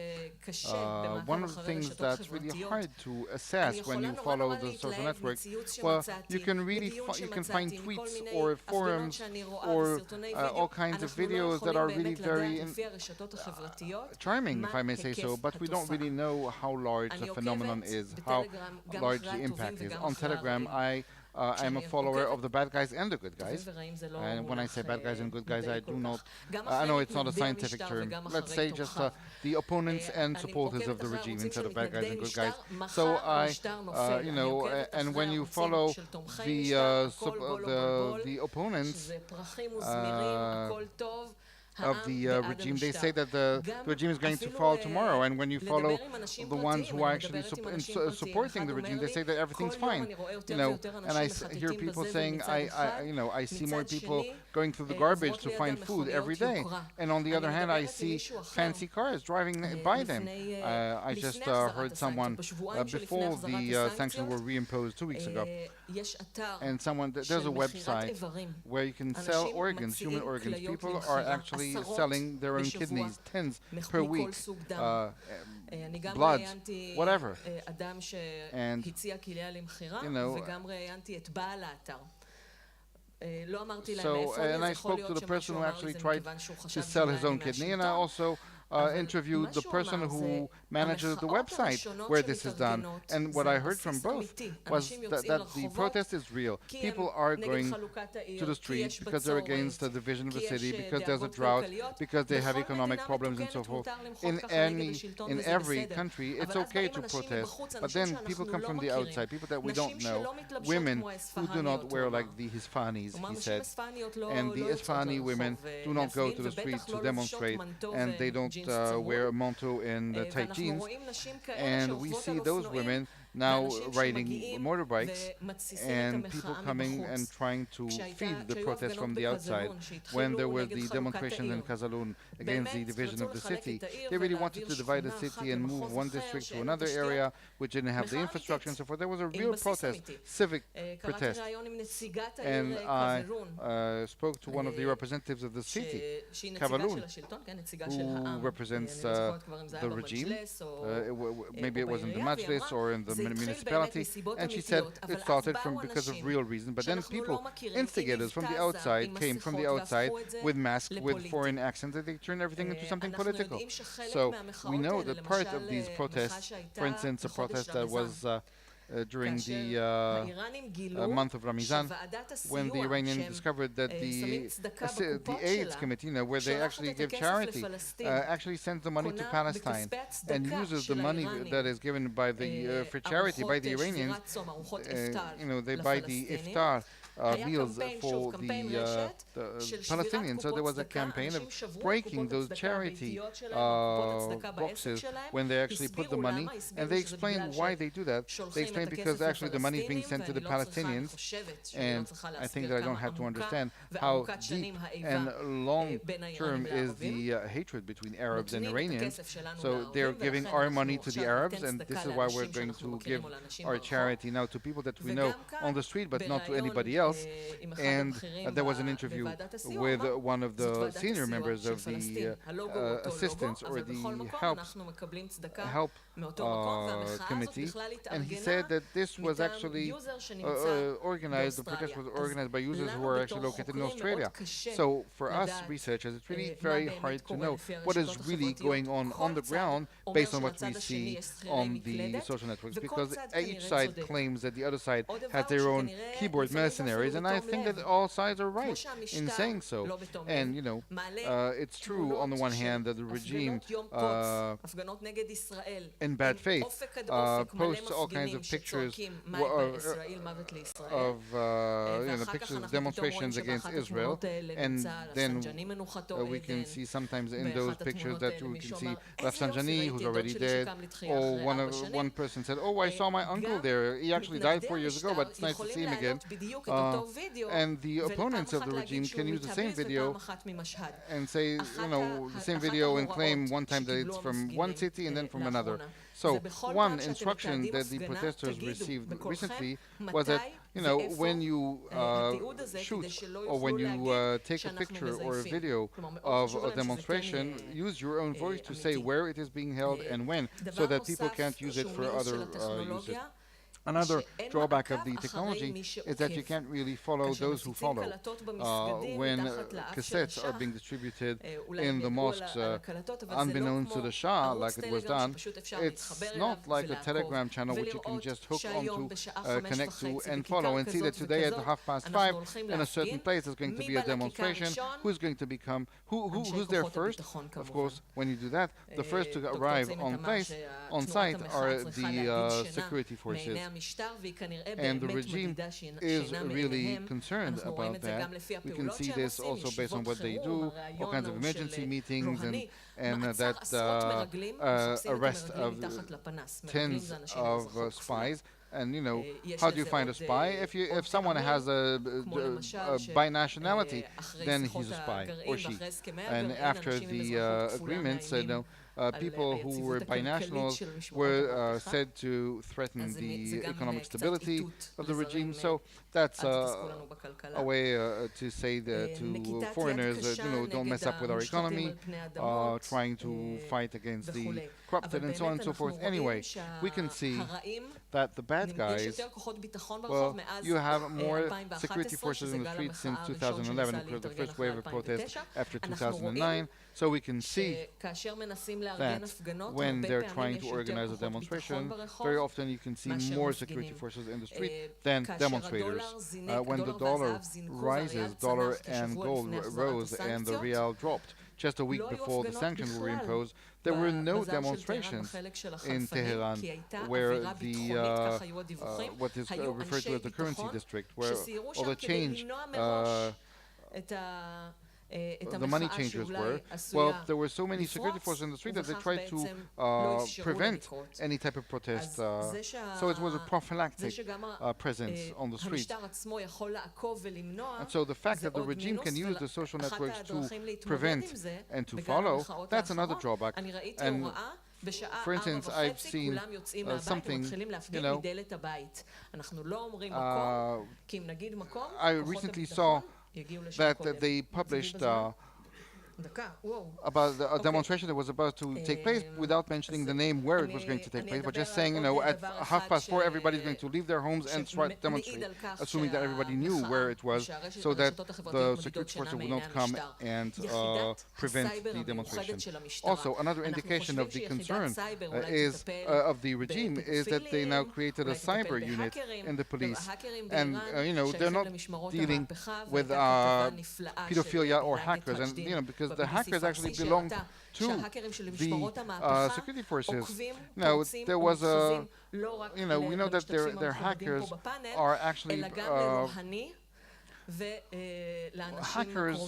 [SPEAKER 1] One of the things that's really hard to assess when you follow the social network, well, you can find tweets or forums or all kinds of videos that are really very charming, if I may say so, but we don't really know how large the phenomenon is, how large the impact is. On Telegram, I'm a follower of the bad guys and the good guys. And when I say bad guys and good guys, I do not, I know it's not a scientific term. Let's say just the opponents and supporters of the regime instead of bad guys and good guys. So and when you follow the opponents, of the regime, they say that the regime is going to fall tomorrow, and when you follow the ones who are actually supporting the regime, they say that everything's fine, and I hear people saying, I see more people going through the garbage to find food every day, and on the other hand, I see fancy cars driving by them. I just heard someone before the sanctions were reimposed 2 weeks ago, and there's a website where you can sell organs, human organs. People are actually selling their own kidneys, tens per week, blood, whatever. And, and I spoke to the person who actually tried to sell his own kidney, and I also interviewed the person who manages the website where this is done. And what I heard from both was that the protest is real. People are going to the streets because they're against the division of the city, because there's a drought, because they have economic problems and so forth. In every country, it's okay to protest. But then people come from the outside, people that we don't know, women who do not wear like the Hispanis, he said. And the Hispani women do not go to the streets to demonstrate, and they don't wear a manteau and tight jeans, and we see those women now riding motorbikes and people coming and trying to feed the protest from the outside. When there were the demonstrations in Kazalun against the division of the city, they really wanted to divide the city and move one district to another area which didn't have the infrastructure and so forth. There was a real protest, civic protest. And I spoke to one of the representatives of the city, Kazalun, who represents the regime. Maybe it was in the Majlis or in the municipality, and she said it started because of real reasons, but then people, instigators from the outside, came from the outside with masks, with foreign accents, and they turned everything into something political. So we know that part of these protests, for instance, a protest that was during the month of Ramadan, when the Iranians discovered that the AIDS Committee, where they actually give charity, actually sends the money to Palestine and uses the money that is given by for charity by the Iranians. They buy the iftar meals for the Palestinians. So there was a campaign of breaking those charity boxes when they actually put the money, and they explained why they do that. They explained because actually the money is being sent to the Palestinians, and I think that I don't have to understand how deep and long term is the hatred between Arabs and Iranians. So they're giving our money to the Arabs, and this is why we're going to give our charity now to people that we know on the street, but not to anybody else. else. And there was an interview with one of the senior members of the assistance or the help committee, and he said that this was actually organized, the protest was organized by users who were actually located in Australia. So for us researchers, it's really very hard to know what is really going on the ground based on what we see on the social networks, because each side claims that the other side has their own keyboard mercenaries, and I think that all sides are right in saying so. And you know, it's true on the one hand that the regime in bad faith posts all kinds of pictures of pictures of demonstrations against Israel, and then we can see sometimes in those pictures that we can see Rafsanjani, who's already dead, or one person said, "Oh, I saw my uncle there. He actually died 4 years ago, but it's nice to see him again." And the opponents of the regime can use the same video and say, the same video and claim one time that it's from one city and then from another. So one instruction that the protesters received recently was that, when you shoot or when you take a picture or a video of a demonstration, use your own voice to say where it is being held and when, so that people can't use it for other uses. Another drawback of the technology is that you can't really follow those who follow. When cassettes are being distributed in the mosques, unbeknownst to the Shah, like it was done, it's not like a Telegram channel which you can just hook onto, connect to, and follow and see that today at 5:30 in a certain place there's going to be a demonstration. Who's going to become, who's there first? Of course, when you do that, the first to arrive on site are the security forces. And the regime is really concerned about that. We can see this also based on what they do, all kinds of emergency meetings and that arrest of tens of spies. And how do you find a spy? If someone has a binationality, then he's a spy or she. And after the agreements, people who were binationals were said to threaten the economic stability of the regime. So that's a way to say that to foreigners, don't mess up with our economy, trying to fight against the corrupted and so on and so forth. Anyway, we can see that the bad guys, well, you have more security forces in the streets since 2011, which was the first wave of protest after 2009. So we can see that when they're trying to organize a demonstration, very often you can see more security forces in the street than demonstrators. When the dollar rises, dollar and gold rose and the real dropped. Just a week before the sanctions were imposed, there were no demonstrations in Tehran, where the what is referred to as the currency district, where all the change, the money changers were. Well, there were so many security forces in the street that they tried to prevent any type of protest. So it was a prophylactic presence on the street. And so the fact that the regime can use the social networks to prevent and to follow, that's another drawback. And for instance, I've seen something, I recently saw that they published about a demonstration that was about to take place without mentioning the name where it was going to take place, but just saying, at 4:30 everybody's going to leave their homes and start demonstrate, assuming that everybody knew where it was, so that the security forces would not come and prevent the demonstration. Also, another indication of the concern of the regime is that they now created a cyber unit in the police, and they're not dealing with pedophilia or hackers, and because the hackers actually belong to the security forces. Now, there was a, we know that their hackers are actually hackers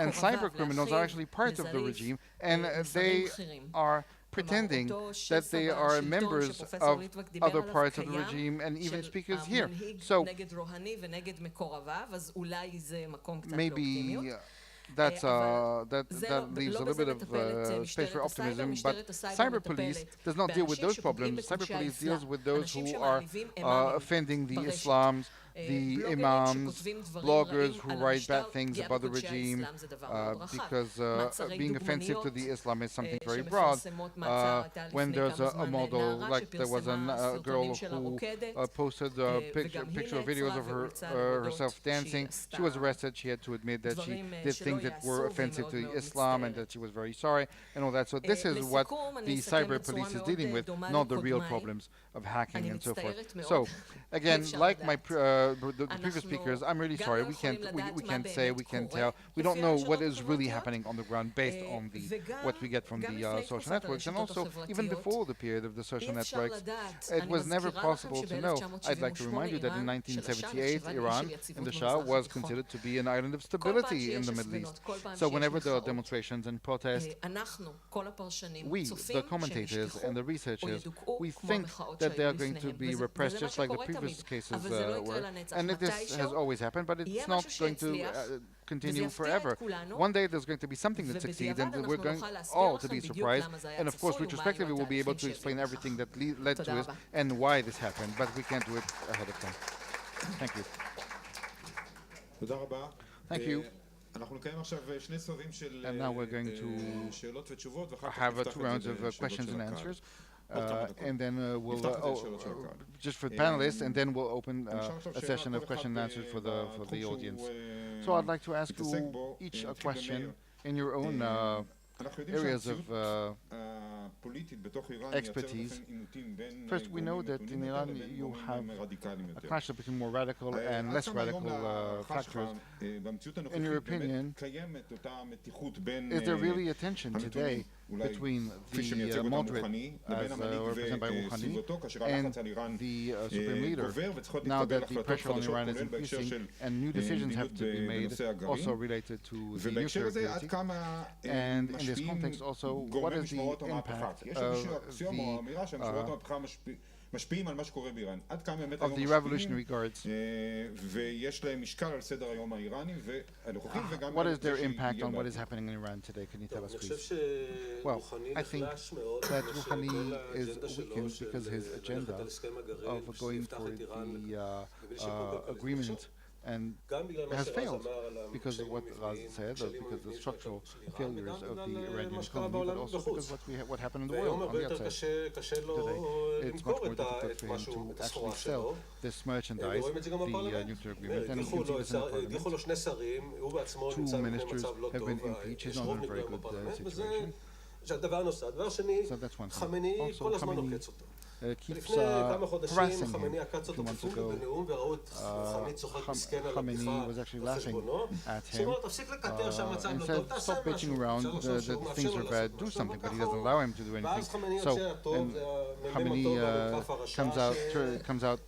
[SPEAKER 1] and cyber criminals are actually part of the regime, and they are pretending that they are members of other parts of the regime and even speakers here. So maybe that leaves a little bit of space for optimism, but cyber police does not deal with those problems. Cyber police deals with those who are offending the Islam the imams, bloggers who write bad things about the regime because being offensive to the Islam is something very broad. When there's a model, like there was a girl who posted picture or videos of herself dancing, she was arrested. She had to admit that she did things that were offensive to Islam and that she was very sorry and all that. So this is what the cyber police is dealing with, not the real problems of hacking and so forth. So again, like the previous speakers, I'm really sorry. We can't say, we can't tell. We don't know what is really happening on the ground based on what we get from the social networks. And also, even before the period of the social networks, it was never possible to know. I'd like to remind you that in 1978, Iran in the Shah was considered to be an island of stability in the Middle East. So whenever there are demonstrations and protests, we, the commentators and the researchers, we think that they are going to be repressed just like the previous cases were. And this has always happened, but it's not going to continue forever. One day there's going to be something that succeeds and we're going all to be surprised. And of course, retrospectively, we'll be able to explain everything that led to it and why this happened, but we can't do it ahead of time. Thank you. Thank you. And now we're going to have 2 rounds of questions and answers. And then we'll just for panelists, and then we'll open a session of question and answers for the audience. So I'd like to ask you each a question in your own areas of expertise. First, we know that in Iran you have a clash between more radical and less radical factors. In your opinion, is there really a tension today between the moderate, as represented by Rouhani, and the Supreme Leader, now that the pressure on Iran is increasing and new decisions have to be made, also related to the nuclear activity? And in this context also, what is the impact of the revolutionary guards? What is their impact on what is happening in Iran today? Can you tell us, please? Well, I think that Rouhani is weakened because his agenda of going for the agreement and has failed because of what Raz said, or because of the structural failures of the Iranian economy, but also because of what happened in the world on the outside today. It's much more difficult for him to actually sell this merchandise, the nuclear agreement, and we can see this in the parliament. 2 ministers have been impeached. He's not in a very good situation. So that's one thing. Also, Khamenei keeps harassing him. A few months ago, Khamenei was actually laughing at him and said, stop bitching around, that things are bad, do something, but he doesn't allow him to do anything. So Khamenei comes out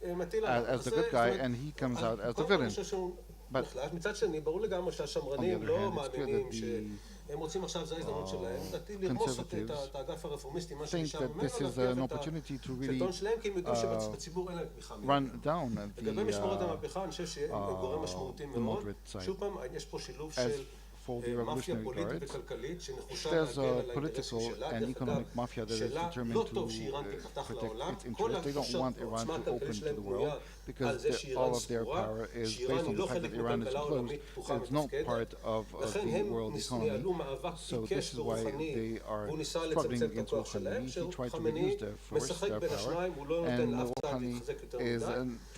[SPEAKER 1] as the good guy, and he comes out as the villain. But on the other hand, it's clear that the conservatives think that this is an opportunity to really run down the moderate side. As for the revolutionary guards, there's a political and economic mafia that is determined to protect its interests. They don't want Iran to open to the world because all of their power is based on the fact that Iran is closed. It's not part of the world economy. So this is why they are struggling against Rouhani. He tried to reduce their force, their power, and Rouhani is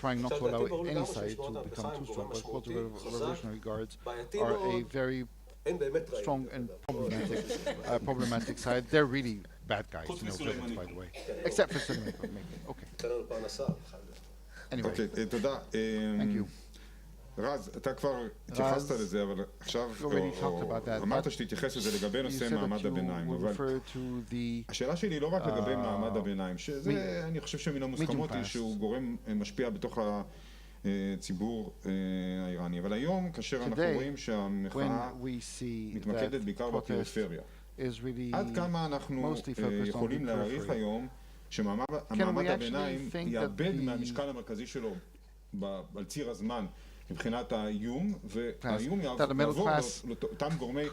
[SPEAKER 1] trying not to allow any side to become too strong. But of course, the revolutionary guards are a very strong and problematic side. They're really bad guys, villains, by the way. Except for Shalem, maybe. Okay. Anyway, thank you.
[SPEAKER 4] רז, אתה כבר התייחסת לזה, אבל עכשיו אמרת שתתייחס לזה לגבי נושא מעמד הביניים, אבל השאלה שלי היא לא רק לגבי מעמד הביניים, שזה אני חושב שמן המוסכמות היא שהוא גורם משפיע בתוך הציבור האיראני, אבל היום כאשר אנחנו רואים שהמחאה מתמקדת בעיקר בפריפריה, עד כמה אנחנו יכולים להעריך היום שמעמד הביניים יאבד מהמשקל המרכזי שלו על ציר הזמן מבחינת האיום, והאיום
[SPEAKER 1] that the middle class
[SPEAKER 4] לאותם גורמי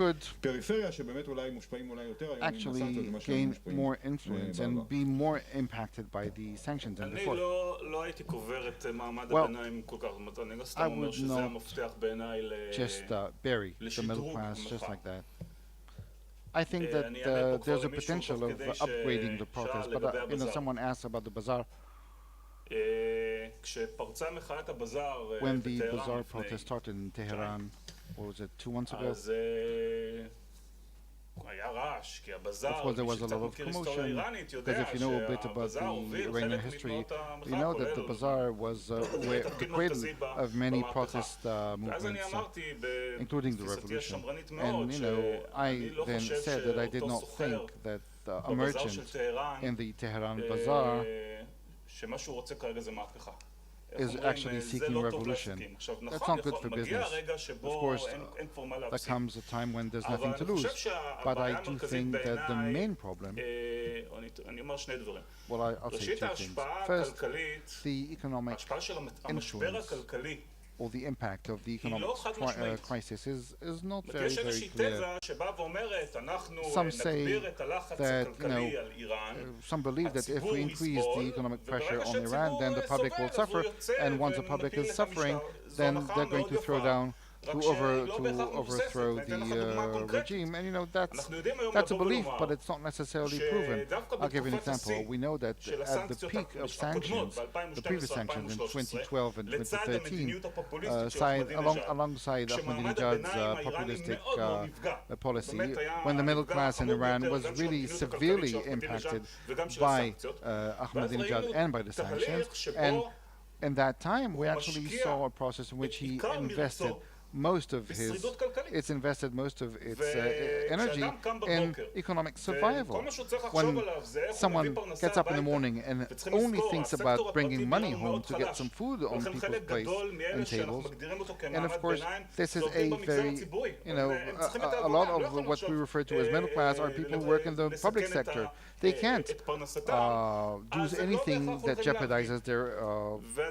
[SPEAKER 4] פריפריה שבאמת אולי מושפעים אולי יותר היום
[SPEAKER 1] actually gain more influence and be more impacted by the sanctions than before.
[SPEAKER 5] אני לא הייתי קובר את מעמד הביניים כל כך, אני לא סתם אומר שזה המפתח בעיניי
[SPEAKER 1] just bury the middle class just like that. I think that there's a potential of upgrading the protest, but someone asked about the bazaar. When the bazaar protest started in Tehran, what was it, 2 months ago? Of course, there was a lot of commotion, because if you know a bit about the Iranian history, you know that the bazaar was the cradle of many protest movements, including the revolution. And, I then said that I did not think that a merchant in the Tehran bazaar is actually seeking revolution. That's not good for business. Of course, there comes a time when there's nothing to lose. But I do think that the main problem, well, I'll say 2 things. First, the economic influence or the impact of the economic crisis is not very, very clear. Some say that, some believe that if we increase the economic pressure on Iran, then the public will suffer, and once the public is suffering, then they're going to overthrow the regime, and that's a belief, but it's not necessarily proven. I'll give you an example. We know that at the peak of sanctions, the previous sanctions in 2012 and 2013, alongside Ahmadinejad's populistic policy, when the middle class in Iran was really severely impacted by Ahmadinejad and by the sanctions, and in that time we actually saw a process in which he invested most of its energy in economic survival. When someone gets up in the morning and only thinks about bringing money home to get some food on people's plates and tables, and of course this is a very, a lot of what we refer to as middle class are people who work in the public sector. They can't do anything that jeopardizes their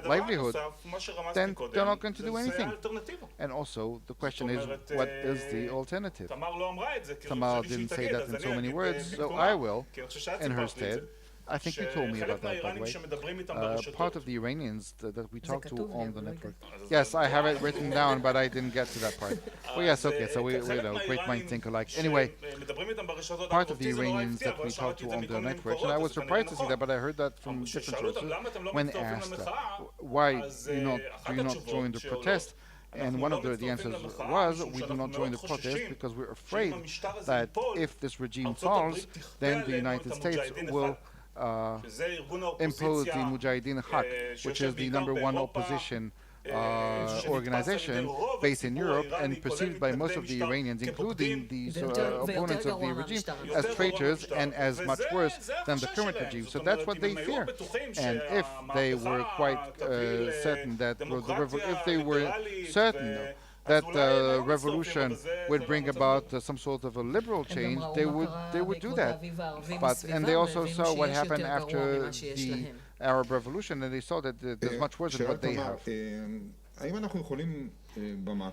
[SPEAKER 1] livelihood. Then they're not going to do anything. And also, the question is, what is the alternative? Thamar didn't say that in so many words, so I will, in her stead. I think you told me about that, by the way. Part of the Iranians that we talked to on the network. Yes, I have it written down, but I didn't get to that part. Well, yes, okay, so we great minds think alike. Anyway, part of the Iranians that we talked to on the network, and I was surprised to see that, but I heard that from different sources, when asked, why do you not join the protest? And one of the answers was, we do not join the protest because we're afraid that if this regime falls, then the United States will impose the Mujahideen Haq, which is the #1 opposition organization based in Europe and perceived by most of the Iranians, including the opponents of the regime, as traitors and as much worse than the current regime. So that's what they fear. And if they were quite certain that the revolution would bring about some sort of a liberal change, they would do that. And they also saw what happened after the Arab Revolution, and they saw that there's much worse than what they have.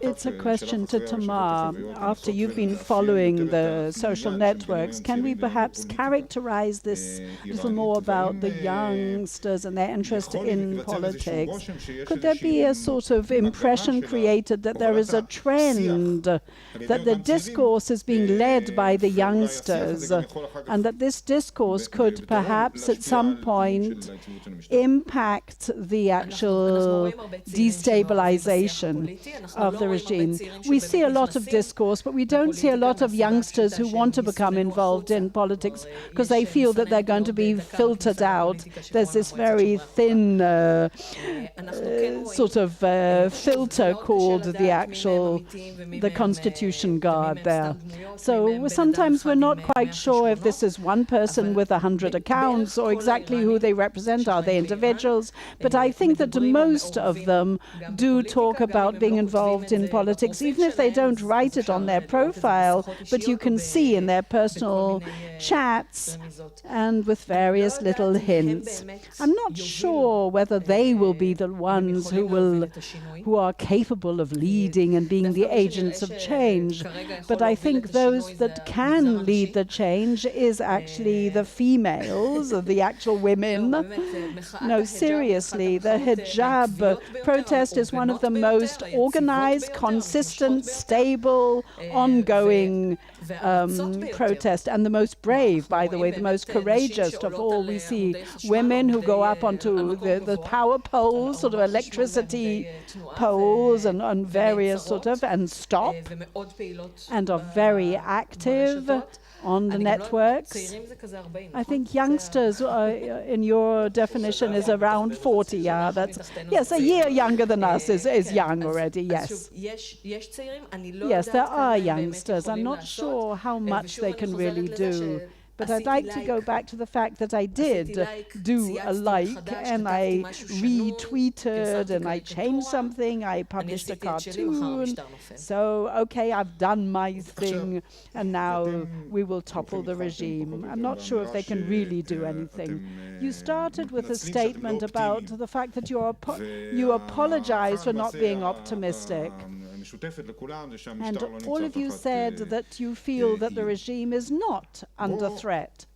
[SPEAKER 2] It's a question to Thamar. After you've been following the social networks, can we perhaps characterize this a little more about the youngsters and their interest in politics? Could there be a sort of impression created that there is a trend, that the discourse is being led by the youngsters, and that this discourse could perhaps at some point impact the actual destabilization of the regime? We see a lot of discourse, but we don't see a lot of youngsters who want to become involved in politics because they feel that they're going to be filtered out. There's this very thin sort of filter called the Constitution Guard there. So sometimes we're not quite sure if this is one person with 100 accounts or exactly who they represent. Are they individuals? But I think that most of them do talk about being involved in politics, even if they don't write it on their profile, but you can see in their personal chats and with various little hints. I'm not sure whether they will be the ones who are capable of leading and being the agents of change, but I think those that can lead the change is actually the females, the actual women. No, seriously, the hijab protest is one of the most organized, consistent, stable, ongoing protest, and the most brave, by the way, the most courageous of all. We see women who go up onto the power poles, sort of electricity poles, and various sort of, and stop, and are very active on the networks. I think youngsters, in your definition, is around 40. Yeah, that's, yes, a year younger than us is young already. Yes. Yes, there are youngsters. I'm not sure how much they can really do. But I'd like to go back to the fact that I did do a like, and I retweeted, and I changed something, I published a cartoon. So, okay, I've done my thing, and now we will topple the regime. I'm not sure if they can really do anything. You started with a statement about the fact that you apologize for not being optimistic. And all of you said that you feel that the regime is not under threat,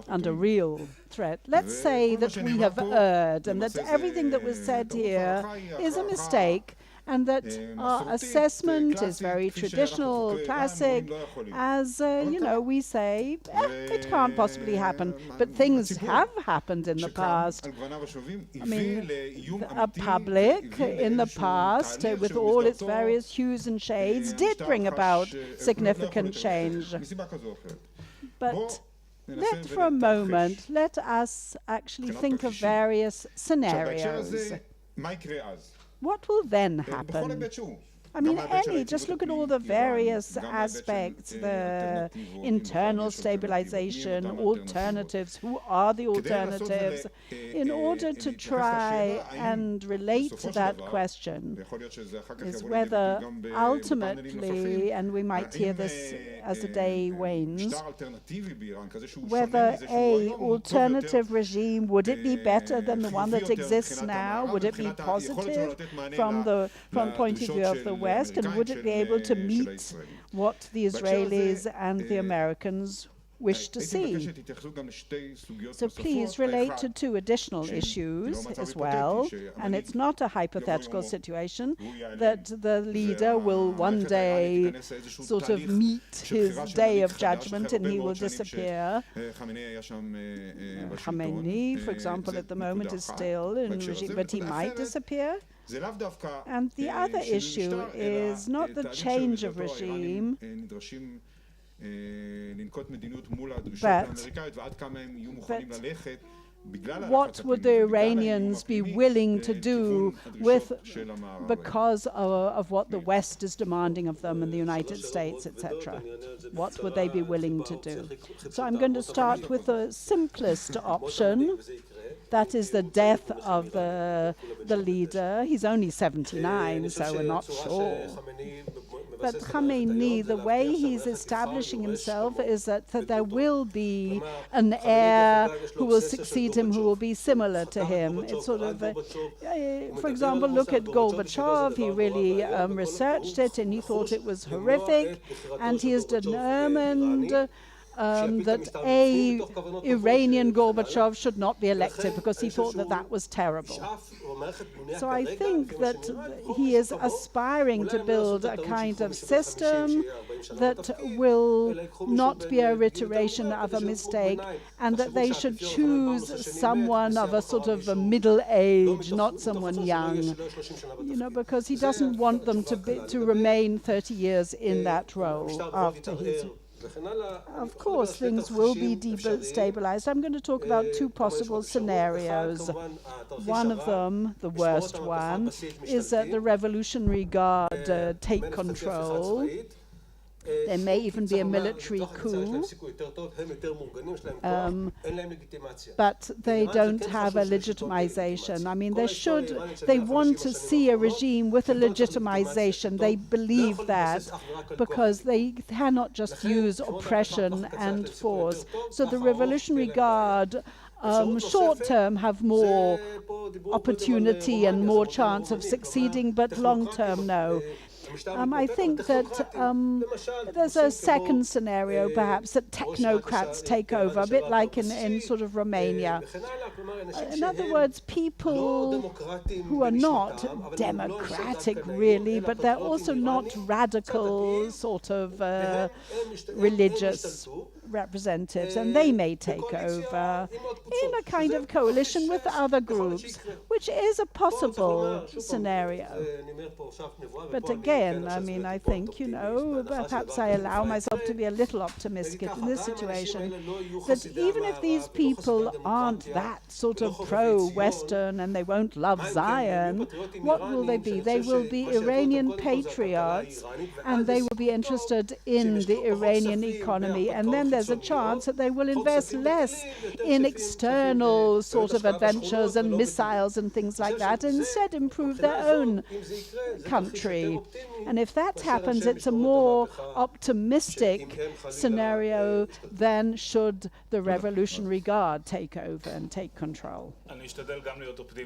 [SPEAKER 2] under real threat. Let's say that we have erred and that everything that was said here is a mistake, and that our assessment is very traditional, classic, as, we say, it can't possibly happen. But things have happened in the past. I mean, a public in the past, with all its various hues and shades, did bring about significant change. But for a moment, let us actually think of various scenarios. What will then happen? I mean, just look at all the various aspects, the internal stabilization, alternatives, who are the alternatives, in order to try and relate to that question, is whether ultimately, and we might hear this as the day wanes, whether an alternative regime, would it be better than the one that exists now? Would it be positive from point of view of the West, and would it be able to meet what the Israelis and the Americans wish to see? So please relate to two additional issues as well, and it's not a hypothetical situation that the leader will one day sort of meet his day of judgment and he will disappear. Khamenei, for example, at the moment is still in regime, but he might disappear. And the other issue is not the change of regime, but what would the Iranians be willing to do because of what the West is demanding of them and the United States, etc.? What would they be willing to do? So I'm going to start with the simplest option. That is the death of the leader. He's only 79, so we're not sure. But Khamenei, the way he's establishing himself is that there will be an heir who will succeed him, who will be similar to him. It's sort of, for example, look at Gorbachev. He really researched it, and he thought it was horrific, and he is determined that Iranian Gorbachev should not be elected because he thought that was terrible. So I think that he is aspiring to build a kind of system that will not be a reiteration of a mistake, and that they should choose someone of a sort of a middle age, not someone young, because he doesn't want them to remain 30 years in that role after his. Of course, things will be destabilized. I'm going to talk about two possible scenarios. One of them, the worst one, is that the Revolutionary Guard take control There may even be a military coup, but they don't have a legitimization. I mean, they want to see a regime with a legitimization. They believe that because they cannot just use oppression and force. So the Revolutionary Guard short term have more opportunity and more chance of succeeding, but long term, no. I think that there's a second scenario, perhaps, that technocrats take over, a bit like in sort of Romania. In other words, people who are not democratic, really, but they're also not radical, sort of religious representatives, and they may take over in a kind of coalition with other groups, which is a possible scenario. But again, I mean, I think, you know, perhaps I allow myself to be a little optimistic in this situation, that even if these people aren't that sort of pro-Western and they won't love Zion, what will they be? They will be Iranian patriots, and they will be interested in the Iranian economy, and then there's a chance that they will invest less in external sort of adventures and missiles and things like that, and instead improve their own country. And if that happens, it's a more optimistic scenario than should the Revolutionary Guard take over and take control.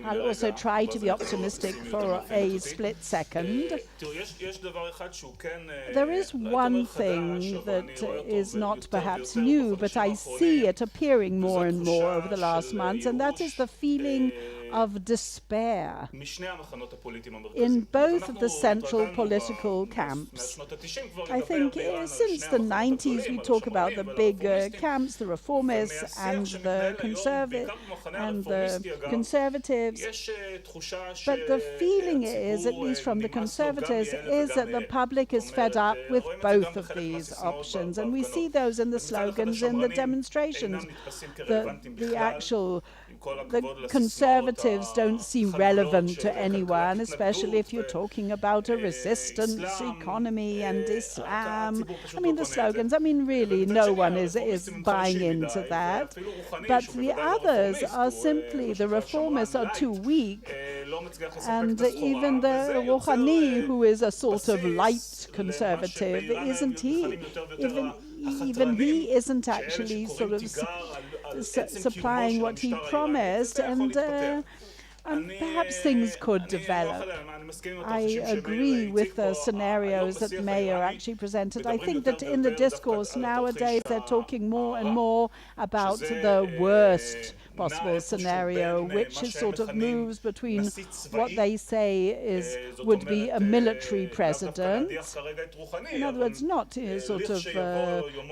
[SPEAKER 2] I'll also try to be optimistic for a split second. There is one thing that is not perhaps new, but I see it appearing more and more over the last months, and that is the feeling of despair in both of the central political camps. I think since the 90s we talk about the big camps, the reformists and the conservatives, but the feeling is, at least from the conservatives, is that the public is fed up with both of these options, and we see those in the slogans, in the demonstrations. The conservatives don't seem relevant to anyone, especially if you're talking about a resistance economy and Islam. I mean, the slogans, I mean, really, no one is buying into that. But the others are simply, the reformists are too weak, and even the Rouhani, who is a sort of light conservative, isn't he? Even he isn't actually sort of supplying what he promised, and perhaps things could develop. I agree with the scenarios that Meir actually presented. I think that in the discourse nowadays they're talking more and more about the worst possible scenario, which is sort of moves between what they say would be a military president. In other words, not sort of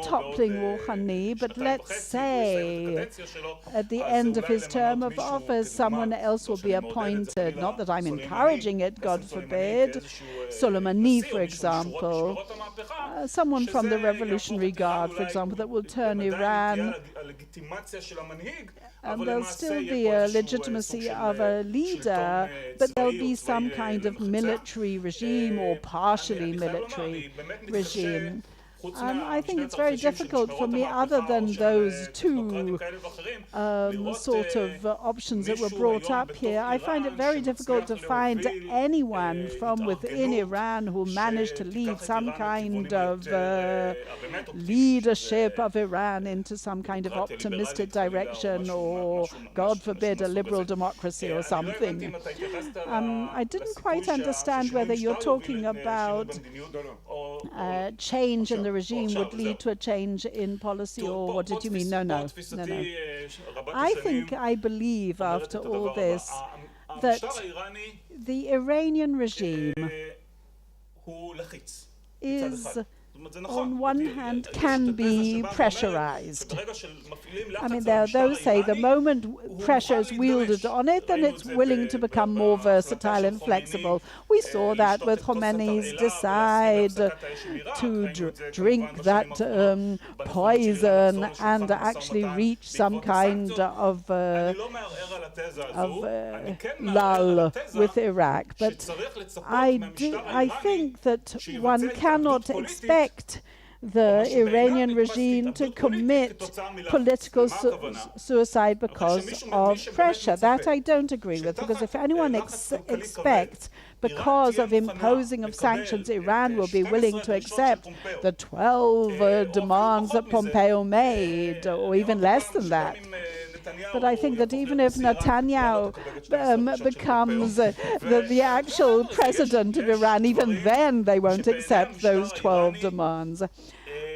[SPEAKER 2] toppling Rouhani, but let's say at the end of his term of office, someone else will be appointed. Not that I'm encouraging it, God forbid. Soleimani, for example, someone from the Revolutionary Guard, for example, that will turn Iran. There'll still be a legitimacy of a leader, but there'll be some kind of military regime or partially military regime. I think it's very difficult for me, other than those two sort of options that were brought up here, I find it very difficult to find anyone from within Iran who managed to lead some kind of leadership of Iran into some kind of optimistic direction, or, God forbid, a liberal democracy or something. I didn't quite understand whether you're talking about change in the regime would lead to a change in policy, or what did you mean? No. I believe, after all this, that the Iranian regime is, on one hand, can be pressurized. I mean, there are those say the moment pressure is wielded on it, then it's willing to become more versatile and flexible. We saw that with Khomeini's decide to drink that poison and actually reach some kind of lull with Iraq. But I think that one cannot expect expect the Iranian regime to commit political suicide because of pressure. That I don't agree with, because if anyone expects, because of imposing of sanctions, Iran will be willing to accept the 12 demands that Pompeo made, or even less than that. But I think that even if Netanyahu becomes the actual president of Iran, even then they won't accept those 12 demands.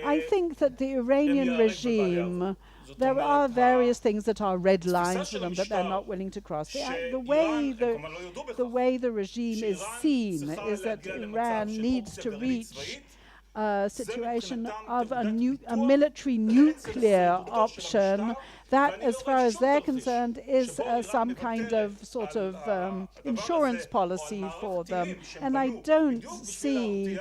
[SPEAKER 2] I think that the Iranian regime, there are various things that are red lines for them that they're not willing to cross. The way the regime is seen is that Iran needs to reach a situation of a military nuclear option that, as far as they're concerned, is some kind of sort of insurance policy for them. And I don't see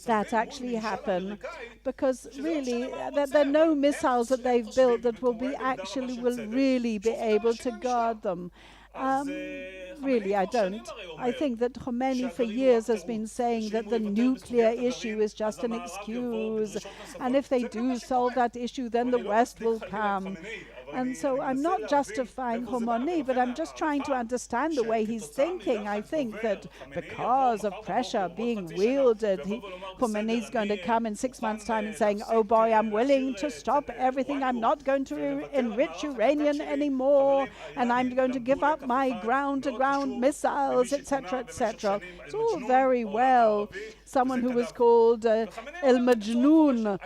[SPEAKER 2] that actually happen, because really there are no missiles that they've built that will really be able to guard them. Really, I don't. I think that Khomeini for years has been saying that the nuclear issue is just an excuse, and if they do solve that issue, then the West will come. And so I'm not justifying Khomeini, but I'm just trying to understand the way he's thinking. I think that because of pressure being wielded, Khomeini is going to come in 6 months' time and saying, oh boy, I'm willing to stop everything. I'm not going to enrich uranium anymore, and I'm going to give up my ground-to-ground missiles, etc., etc. It's all very well. Someone who was called El Majnoon,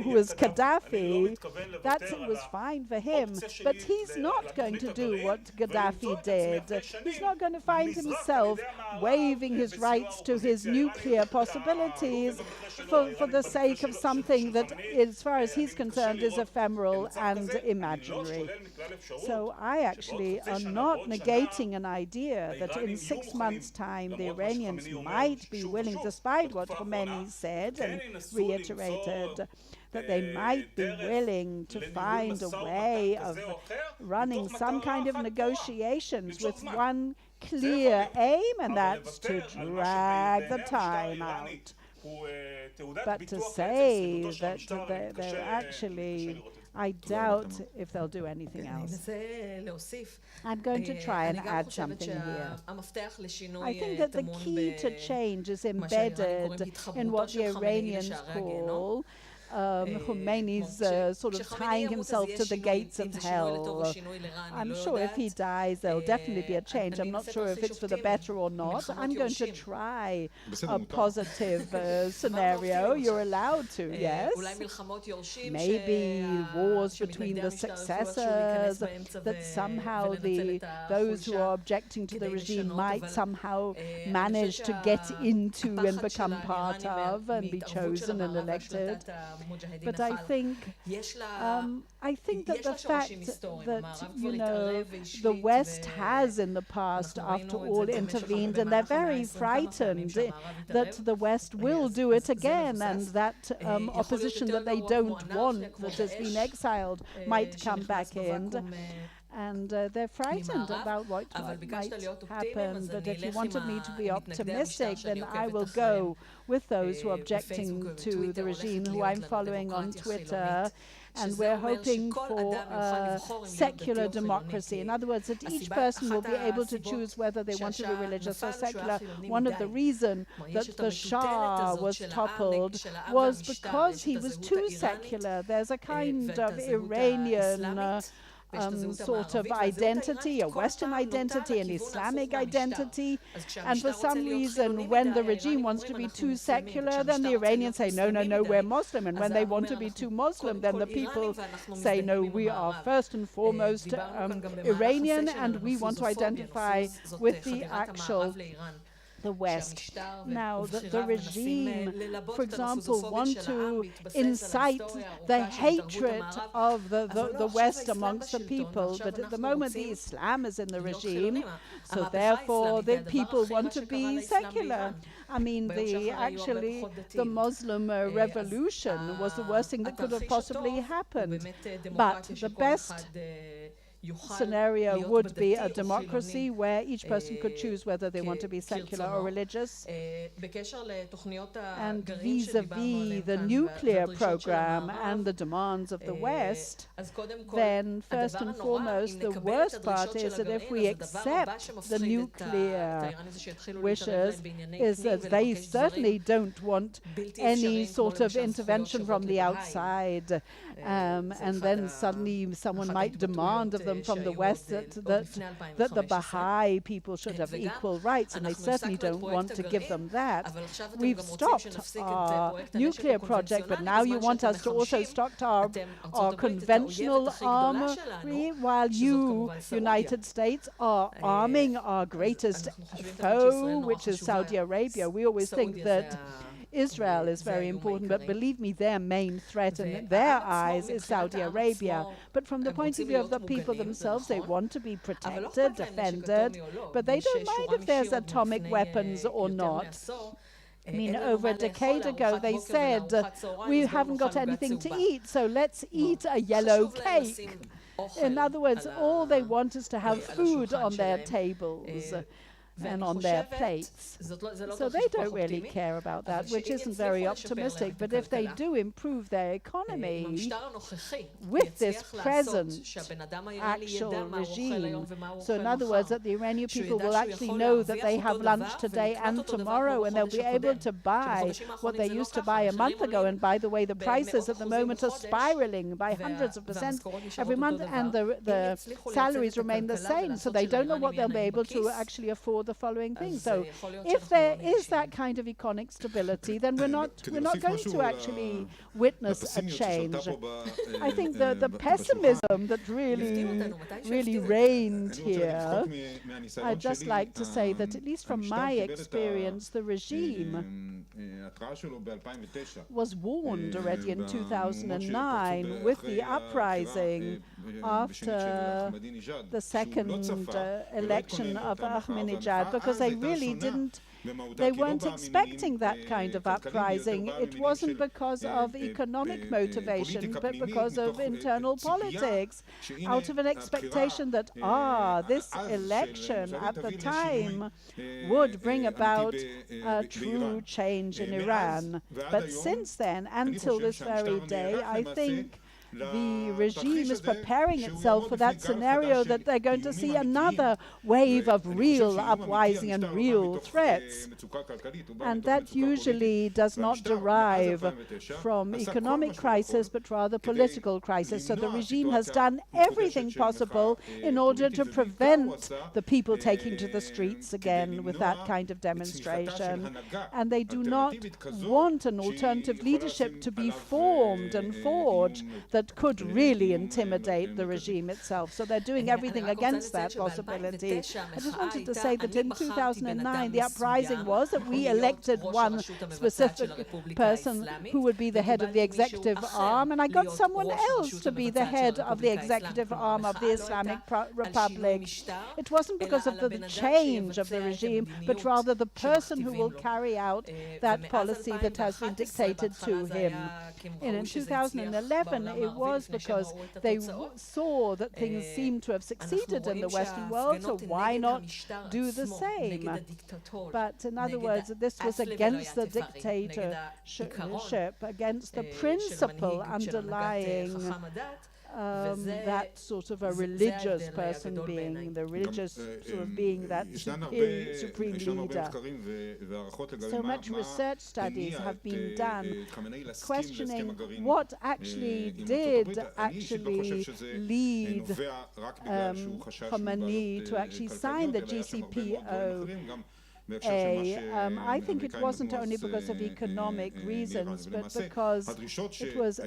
[SPEAKER 2] who was Gaddafi, that was fine for him, but he's not going to do what Gaddafi did. He's not going to find himself waiving his rights to his nuclear possibilities for the sake of something that, as far as he's concerned, is ephemeral and imaginary. So I actually am not negating an idea that in 6 months' time the Iranians might be willing, despite what Khomeini said and reiterated, that they might be willing to find a way of running some kind of negotiations with one clear aim, and that's to drag the time out. But to say that they're actually, I doubt if they'll do anything else. I'm going to try and add something here. I think that the key to change is embedded in what the Iranians call Khomeini's sort of tying himself to the gates of hell. I'm sure if he dies, there'll definitely be a change. I'm not sure if it's for the better or not. I'm going to try a positive scenario. You're allowed to, yes. Maybe wars between the successors, that somehow those who are objecting to the regime might somehow manage to get into and become part of and be chosen and elected. But I think that the fact that, you know, the West has in the past, after all, intervened, and they're very frightened that the West will do it again, and that opposition that they don't want, that has been exiled, might come back in. And they're frightened about what might happen. But if you wanted me to be optimistic, then I will go with those who are objecting to the regime, who I'm following on Twitter. And we're hoping for a secular democracy. In other words, that each person will be able to choose whether they want to be religious or secular. One of the reasons that the Shah was toppled was because he was too secular. There's a kind of Iranian sort of identity, a Western identity, an Islamic identity, and for some reason when the regime wants to be too secular, then the Iranians say no, we're Muslim, and when they want to be too Muslim, then the people say no, we are first and foremost Iranian, and we want to identify with the West. Now, the regime, for example, want to incite the hatred of the West amongst the people, but at the moment the Islam is in the regime, so therefore the people want to be secular. I mean, the Muslim revolution was the worst thing that could have possibly happened. But the best scenario would be a democracy where each person could choose whether they want to be secular or religious. And vis-a-vis the nuclear program and the demands of the West, then first and foremost, the worst part is that if we accept the nuclear wishes, is that they certainly don't want any sort of intervention from the outside. And then suddenly someone might demand of them from the West that the Baha'i people should have equal rights, and they certainly don't want to give them that. We've stopped our nuclear project, but now you want us to also stop our conventional armory, while you, United States, are arming our greatest foe, which is Saudi Arabia. We always think that Israel is very important, but believe me, their main threat in their eyes is Saudi Arabia. But from the point of view of the people themselves, they want to be protected, defended, but they don't mind if there's atomic weapons or not. I mean, over a decade ago, they said, we haven't got anything to eat, so let's eat a yellow cake. In other words, all they want is to have food on their tables and on their plates. So they don't really care about that, which isn't very optimistic. But if they do improve their economy with this present actual regime, so in other words, that the Iranian people will actually know that they have lunch today and tomorrow, and they'll be able to buy what they used to buy a month ago. And by the way, the prices at the moment are spiraling by hundreds of percent every month, and the salaries remain the same, so they don't know what they'll be able to actually afford the following things. So if there is that kind of economic stability, then we're not going to actually witness a change. I think the pessimism that really reigned here, I'd just like to say that at least from my experience, the regime was warned already in 2009 with the uprising after the second election of Ahmadinejad, because they really they weren't expecting that kind of uprising. It wasn't because of economic motivation, but because of internal politics, out of an expectation that, this election at the time would bring about a true change in Iran. But since then, until this very day, I think the regime is preparing itself for that scenario, that they're going to see another wave of real uprising and real threats. And that usually does not derive from economic crisis, but rather political crisis. So the regime has done everything possible in order to prevent the people taking to the streets again with that kind of demonstration. And they do not want an alternative leadership to be formed and forged that could really intimidate the regime itself. So they're doing everything against that possibility. I just wanted to say that in 2009, the uprising was that we elected one specific person who would be the head of the executive arm, and I got someone else to be the head of the executive arm of the Islamic Republic. It wasn't because of the change of the regime, but rather the person who will carry out that policy that has been dictated to him. And in 2011, it was because they saw that things seemed to have succeeded in the Western world, so why not do the same? But in other words, this was against the dictatorship, against the principle underlying that sort of a religious person being, the religious sort of being that supreme leader. So much research studies have been done questioning what actually did lead Khomeini to actually sign the GCPOA. I think it wasn't only because of economic reasons, but because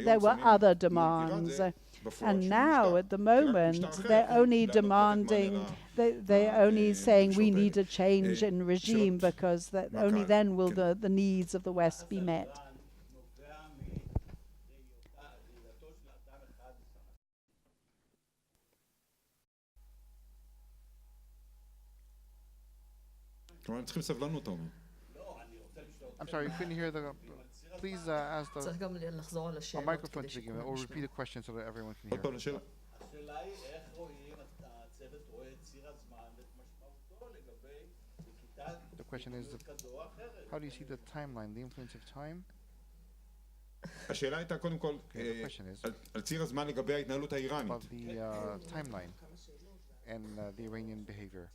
[SPEAKER 2] there were other demands. And now, at the moment, they're only demanding, they're only saying we need a change in regime, because only then will the needs of the West be met.
[SPEAKER 1] I'm sorry, you couldn't hear the... Please ask the microphone to begin, or repeat the question so that everyone can hear. The question is, how do you see the timeline, the influence of time?
[SPEAKER 4] השאלה הייתה קודם כל על ציר הזמן לגבי ההתנהלות האיראנית.
[SPEAKER 1] About the timeline and the Iranian behavior.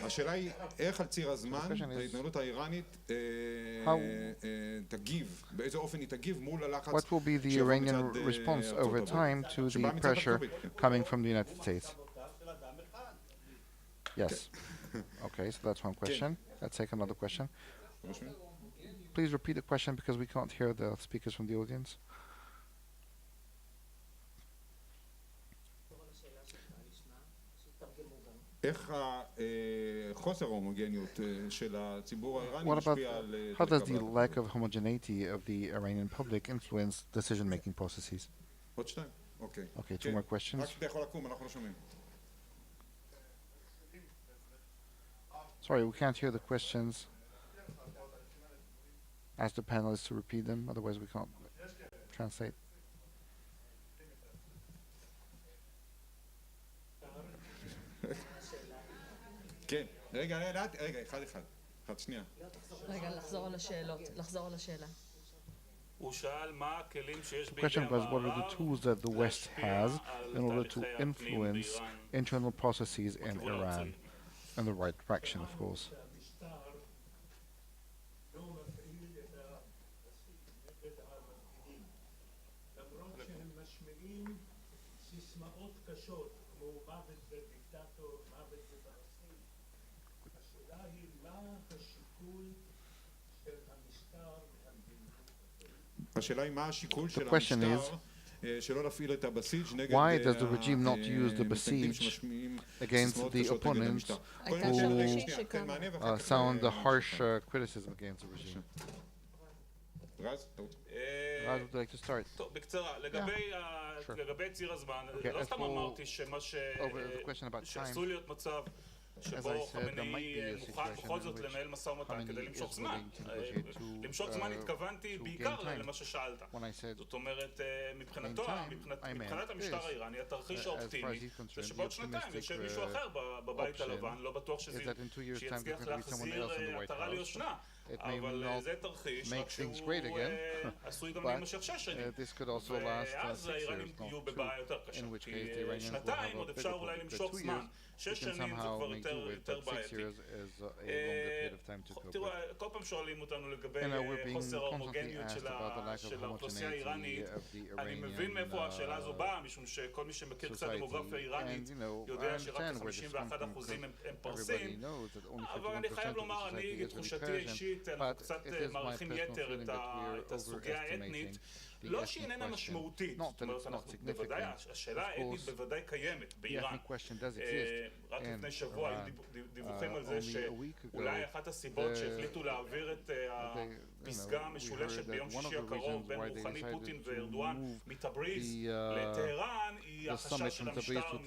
[SPEAKER 4] השאלה היא איך על ציר הזמן ההתנהלות האיראנית תגיב, באיזה אופן היא תגיב מול הלחץ.
[SPEAKER 1] What will be the Iranian response over time to the pressure coming from the United States? Yes. Okay, so that's one question. Let's take another question. Please repeat the question because we can't hear the speakers from the audience.
[SPEAKER 4] איך חוסר ההומוגניות של הציבור האיראני משפיע על...
[SPEAKER 1] How does the lack of homogeneity of the Iranian public influence decision-making processes?
[SPEAKER 4] עוד שתיים, אוקיי.
[SPEAKER 1] Okay, two more questions.
[SPEAKER 4] רק אתה יכול לקום, אנחנו לא שומעים.
[SPEAKER 1] Sorry, we can't hear the questions. Ask the panelists to repeat them, otherwise we can't translate.
[SPEAKER 4] כן, רגע, אחד, שנייה.
[SPEAKER 3] רגע, לחזור על השאלה.
[SPEAKER 5] הוא שאל מה הכלים שיש
[SPEAKER 1] The question was, what are the tools that the West has in order to influence internal processes in Iran? In the right direction, of course.
[SPEAKER 4] השאלה היא מה השיקול של המשטר שלא להפעיל את הבסיס נגד
[SPEAKER 1] why does the regime not use the besieged against the opponents who sound the harsh criticism against the regime?
[SPEAKER 4] רז,
[SPEAKER 1] Raj, would you like to start?
[SPEAKER 5] טוב, בקצרה, לגבי ציר הזמן, לא סתם אמרתי שמה שעשוי להיות מצב שבו חמינאי מוכן בכל זאת לנהל משא ומתן כדי למשוך זמן. למשוך זמן התכוונתי בעיקר למה ששאלת. זאת אומרת, מבחינת המשטר האיראני, התרחיש האופטימי זה שבעוד שנתיים יושב מישהו אחר בבית הלבן, לא בטוח שיצליח להחזיר עטרה ליושנה. אבל זה תרחיש, רק שהוא עשוי גם להימשך 6 שנים. ואז האיראנים יהיו בבעיה יותר קשה. כי שנתיים עוד אפשר אולי למשוך זמן. 6 שנים זה כבר יותר בעייתי. תראו, כל פעם שואלים אותנו לגבי חוסר ההומוגניות של האוכלוסייה האיראנית. אני מבין מאיפה השאלה הזו באה, משום שכל מי שמכיר קצת דמוגרפיה איראנית יודע שרק 51% הם פרסים. אבל אני חייב לומר, אני תחושתי האישית, אנחנו קצת מעריכים יתר את הסוגיה האתנית. לא שהיא איננה משמעותית, זאת אומרת, בוודאי, השאלה האתנית בוודאי קיימת באיראן. רק לפני שבוע היו דיווחים על זה שאולי אחת הסיבות שהחליטו להעביר את הפסגה המשולשת ביום שישי הקרוב בין רוחני פוטין וארדואן מטבריז לטהרן היא החשש של המשטר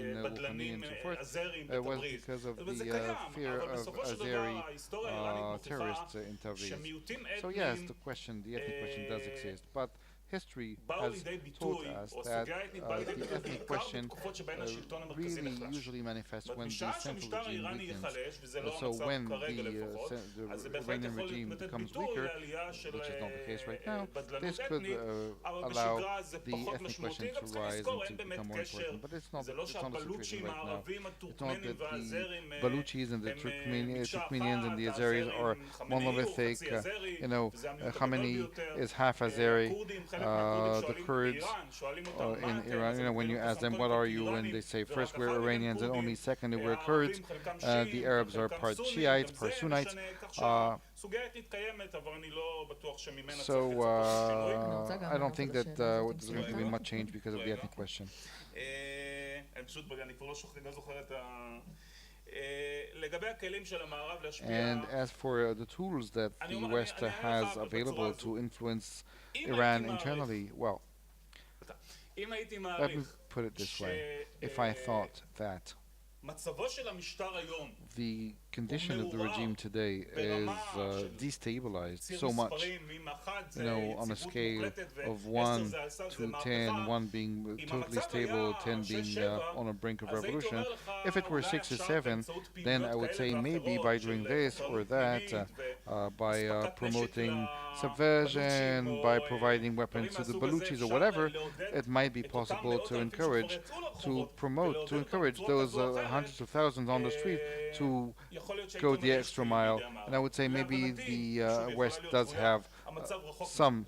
[SPEAKER 5] מבדלנים אזריים בטבריז. וזה קיים, אבל בסופו של דבר ההיסטוריה האיראנית מוכיחה שמיעוטים אתניים
[SPEAKER 1] but history has taught us that the ethnic question really usually manifests when the central regime weakens. So when the Iranian regime becomes weaker, which is not the case right now, this could allow the ethnic question to rise and to become more important. But it's not the situation right now. It's not that the Baluchis and the Turkmenians and the Azeris are monolithic. Khamenei is half Azeri. The Kurds in Iran, when you ask them what are you, and they say first we're Iranians and only secondly we're Kurds. The Arabs are part Shiites, part Sunnites. So I don't think that there's going to be much change because of the ethnic question. And as for the tools that the West has available to influence Iran internally, well, let me put it this way. If I thought that the condition of the regime today is destabilized so much, on a scale of 1 to 10, 1 being totally stable, 10 being on a brink of revolution. If it were 6 or 7, then I would say maybe by doing this or that, by promoting subversion, by providing weapons to the Baluchis or whatever, it might be possible to encourage those hundreds of thousands on the street to go the extra mile. And I would say maybe the West does have some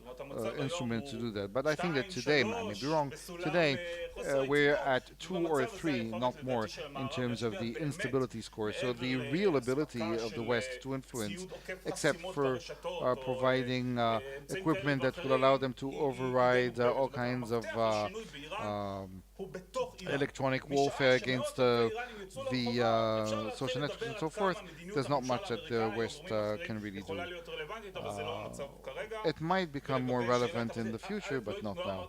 [SPEAKER 1] instrument to do that. But I think that today, I may be wrong, today we're at 2 or 3, not more, in terms of the instability score. So the real ability of the West to influence, except for providing equipment that will allow them to override all kinds of electronic warfare against the social networks and so forth, there's not much that the West can really do. It might become more relevant in the future, but not now.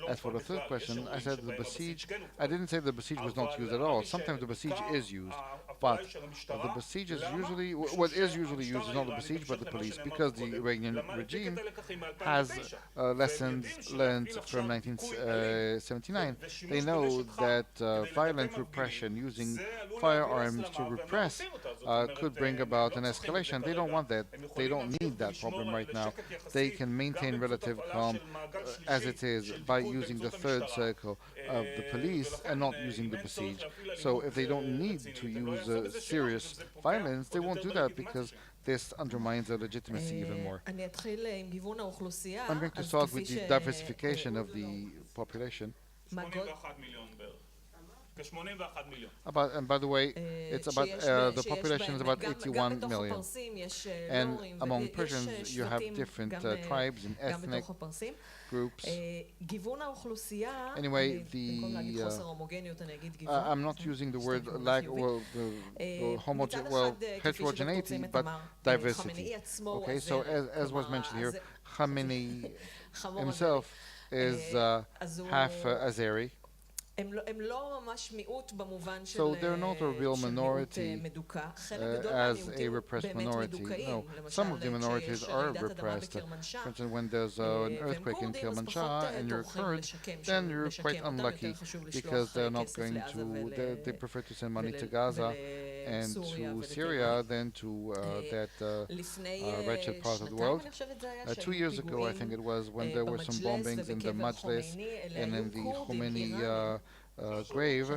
[SPEAKER 1] As for the third question, I said the besiege. I didn't say the besiege was not used at all. Sometimes the besiege is used, but the besiege is usually, what is usually used is not the besiege but the police, because the Iranian regime has lessons learned from 1979. They know that violent repression using firearms to repress could bring about an escalation. They don't want that. They don't need that problem right now. They can maintain relative calm as it is by using the third circle of the police and not using the besiege. So if they don't need to use serious violence, they won't do that because this undermines their legitimacy even more. I'm going to start with the diversification of the population. And by the way, it's about the population is about 81 million. And among Persians, you have different tribes and ethnic groups. Anyway, I'm not using the word heterogeneity, but diversity. Okay, so as was mentioned here, Khamenei himself is half Azeri. So they're not a real minority as a repressed minority. No, some of the minorities are repressed. For instance, when there's an earthquake in Kermanshah and you're Kurd, then you're quite unlucky because they're not going to, they prefer to send money to Gaza and to Syria than to that wretched part of the world. 2 years ago, I think it was, when there were some bombings in the Majlis and in the Khomeini grave,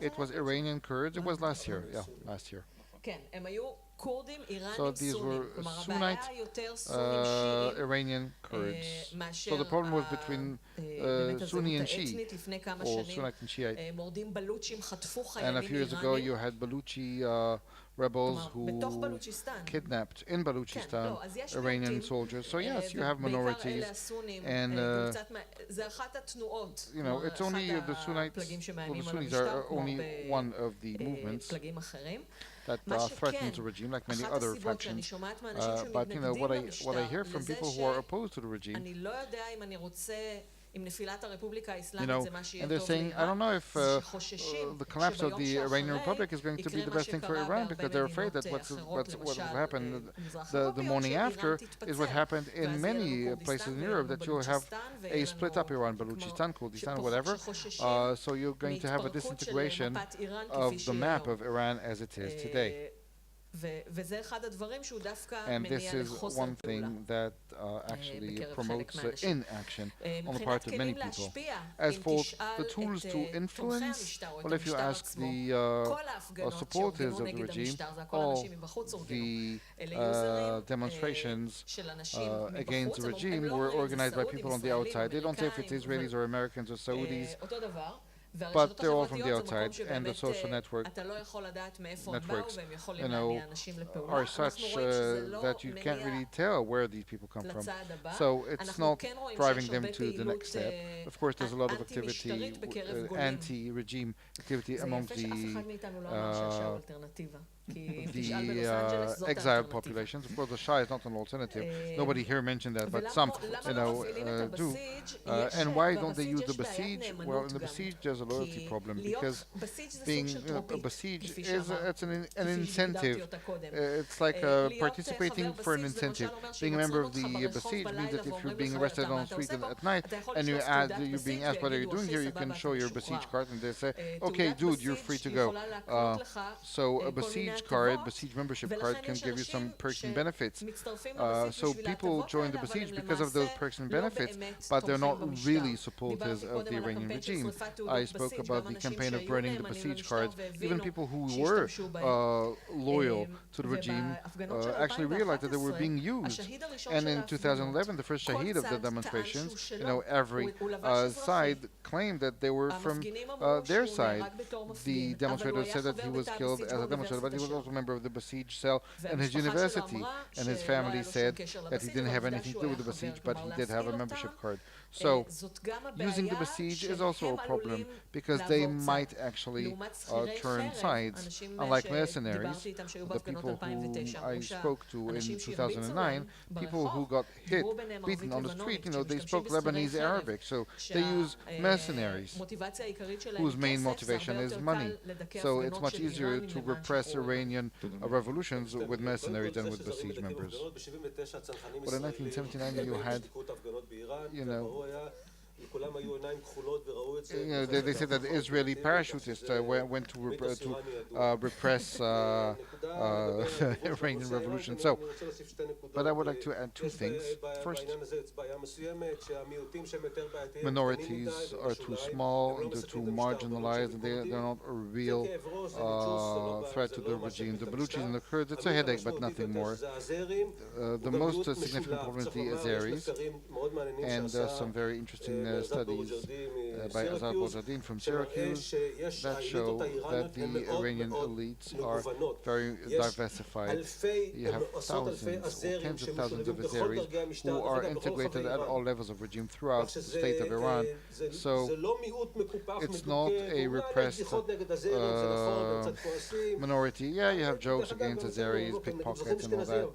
[SPEAKER 1] it was Iranian Kurds. It was last year, last year. So these were Sunnite Iranian Kurds. So the problem was between Sunni and Shia, or Sunnite and Shiite. And a few years ago you had Baluchi rebels who kidnapped in Balochistan Iranian soldiers. So yes, you have minorities, and it's only the Sunnites. Well, the Sunnis are only one of the movements that threatens the regime, like many other factions. But what I hear from people who are opposed to the regime, and they're saying, I don't know if the collapse of the Iranian Republic is going to be the best thing for Iran, because they're afraid that what will happen the morning after is what happened in many places in Europe, that you'll have a split up Iran, Balochistan, Kurdistan, whatever. So you're going to have a disintegration of the map of Iran as it is today. And this is one thing that actually promotes inaction on the part of many people. As for the tools to influence, well, if you ask the supporters of the regime, all the demonstrations against the regime were organized by people on the outside. They don't say if it's Israelis or Americans or Saudis, but they're all from the outside, and the social networks, are such that you can't really tell where these people come from. So it's not driving them to the next step. Of course, there's a lot of activity, anti-regime activity among the
[SPEAKER 3] the
[SPEAKER 1] exiled populations. Of course, the Shah is not an alternative. Nobody here mentioned that, but some, do. And why don't they use the Basij? Well, in the Basij, there's a loyalty problem because being a Basij it's an incentive. It's like participating for an incentive. Being a member of the Basij means that if you're being arrested on the street at night and you're being asked what are you doing here, you can show your Basij card and they say, okay, dude, you're free to go. So a Basij membership card can give you some perks and benefits. So people join the Basij because of those perks and benefits, but they're not really supporters of the Iranian regime. I spoke about the campaign of burning the Basij cards. Even people who were loyal to the regime actually realized that they were being used. And in 2011, the first Shahid of the demonstrations, every side claimed that they were from their side. The demonstrator said that he was killed as a demonstrator, but he was also a member of the Basij cell in his university. And his family said that he didn't have anything to do with the Basij, but he did have a membership card. So using the Basij is also a problem because they might actually turn sides. Unlike mercenaries, the people who I spoke to in 2009, people who got hit, beaten on the street, they spoke Lebanese Arabic, so they use mercenaries whose main motivation is money. So it's much easier to repress Iranian revolutions with mercenaries than with Basij members. But in 1979 you had, they said that the Israeli parachutists went to repress Iranian revolution. So, but I would like to add two things. First, minorities are too small and they're too marginalized and they're not a real threat to the regime. The Baluchis and the Kurds, it's a headache, but nothing more. The most significant problem is the Azeris, and there's some very interesting studies by Azad Bozadin from Syracuse that show that the Iranian elites are very diversified. You have thousands or tens of thousands of Azeris who are integrated at all levels of regime throughout the state of Iran. So it's not a repressed minority. Yeah, you have jokes against Azeris, pickpockets and all that.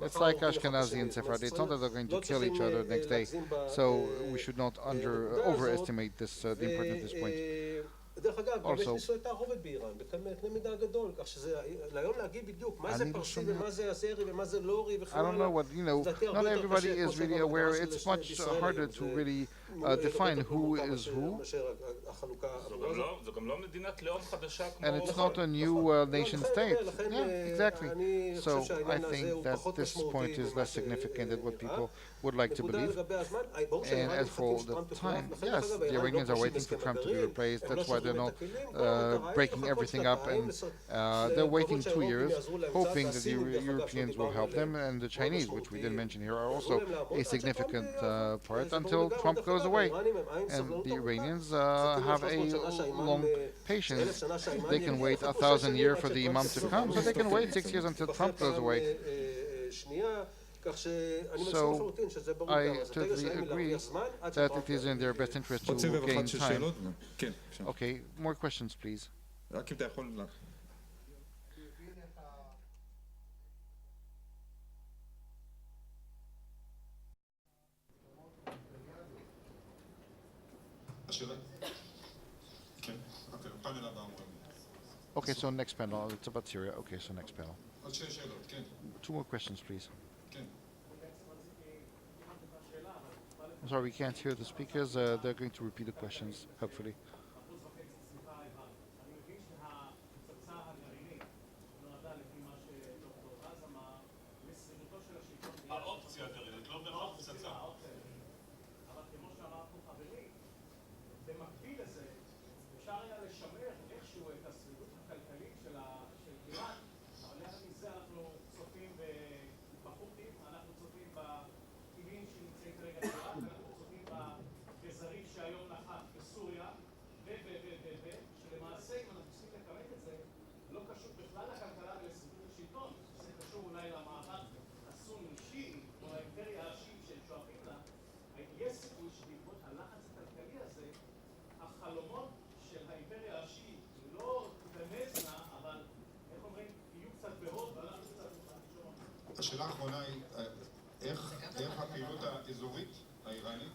[SPEAKER 1] It's like Ashkenazi and Sephardi. It's not that they're going to kill each other the next day. So we should not overestimate this, the importance of this point. Also, I don't know what, not everybody is really aware. It's much harder to really define who is who. And it's not a new nation state. Yeah, exactly. So I think that this point is less significant than what people would like to believe. And as for the time, yes, the Iranians are waiting for Trump to be replaced. That's why they're not breaking everything up, and they're waiting 2 years, hoping that the Europeans will help them, and the Chinese, which we didn't mention here, are also a significant part until Trump goes away. And the Iranians have a long patience. They can wait 1,000 years for the Imam to come, so they can wait 6 years until Trump goes away. So I totally agree that it is in their best interest to gain time. Okay, more questions, please. Okay, so next panel, it's about Syria. Okay, so next panel. 2 more questions, please. I'm sorry, we can't hear the speakers. They're going to repeat the questions, hopefully.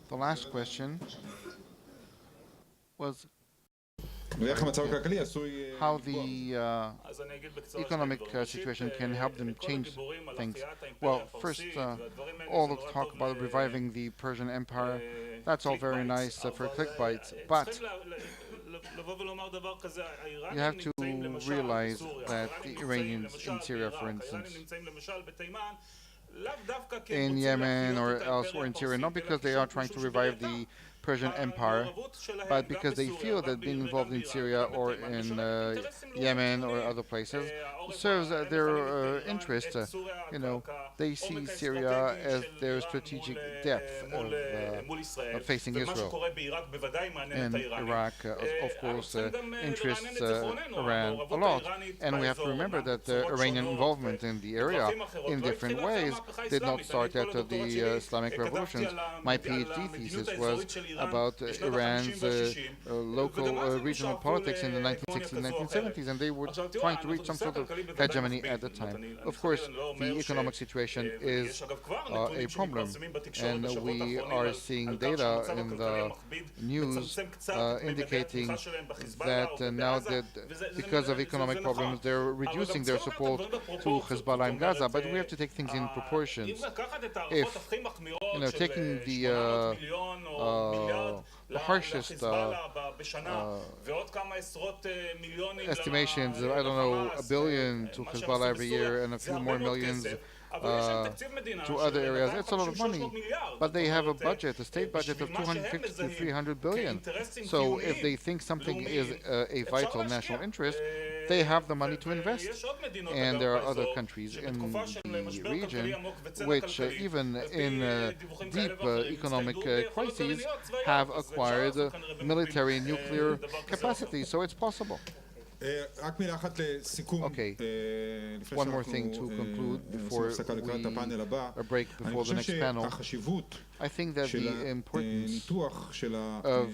[SPEAKER 1] The last question was how the economic situation can help them change things. Well, first, all the talk about reviving the Persian Empire, that's all very nice for clickbait, but you have to realize that the Iranians in Syria, for instance, in Yemen or elsewhere in Syria, not because they are trying to revive the Persian Empire, but because they feel that being involved in Syria or in Yemen or other places serves their interest. They see Syria as their strategic depth of facing Israel. And Iraq, of course, interests Iran a lot. And we have to remember that Iranian involvement in the area in different ways did not start after the Islamic revolutions. My PhD thesis was about Iran's local regional politics in the 1960s and 1970s, and they were trying to reach some sort of hegemony at the time. Of course, the economic situation is a problem, and we are seeing data in the news indicating that now that because of economic problems, they're reducing their support to Hezbollah in Gaza, but we have to take things in proportions. If, taking the harshest estimations of, I don't know, $1 billion to Hezbollah every year and a few more millions to other areas. It's a lot of money, but they have a budget, a state budget of 250 to 300 billion. So if they think something is a vital national interest, they have the money to invest. And there are other countries in the region which, even in deep economic crises, have acquired military nuclear capacity. So it's possible. Okay, one more thing to conclude before we break before the next panel. I think that the importance of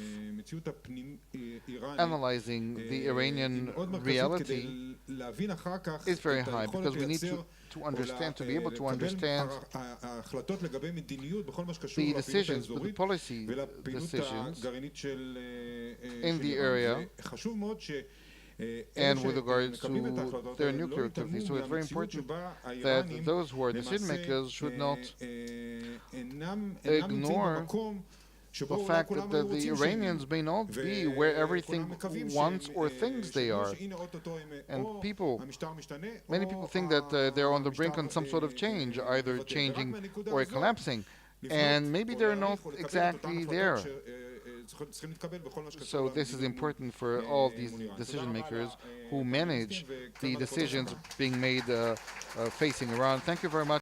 [SPEAKER 1] analyzing the Iranian reality is very high, because we need to understand, to be able to understand the decisions, the policy decisions in the area and with regards to their nuclear activity. So it's very important that those who are decision makers should not ignore the fact that the Iranians may not be where everything wants or thinks they are. And many people think that they're on the brink on some sort of change, either changing or collapsing. And maybe they're not exactly there. So this is important for all these decision makers who manage the decisions being made facing Iran. Thank you very much.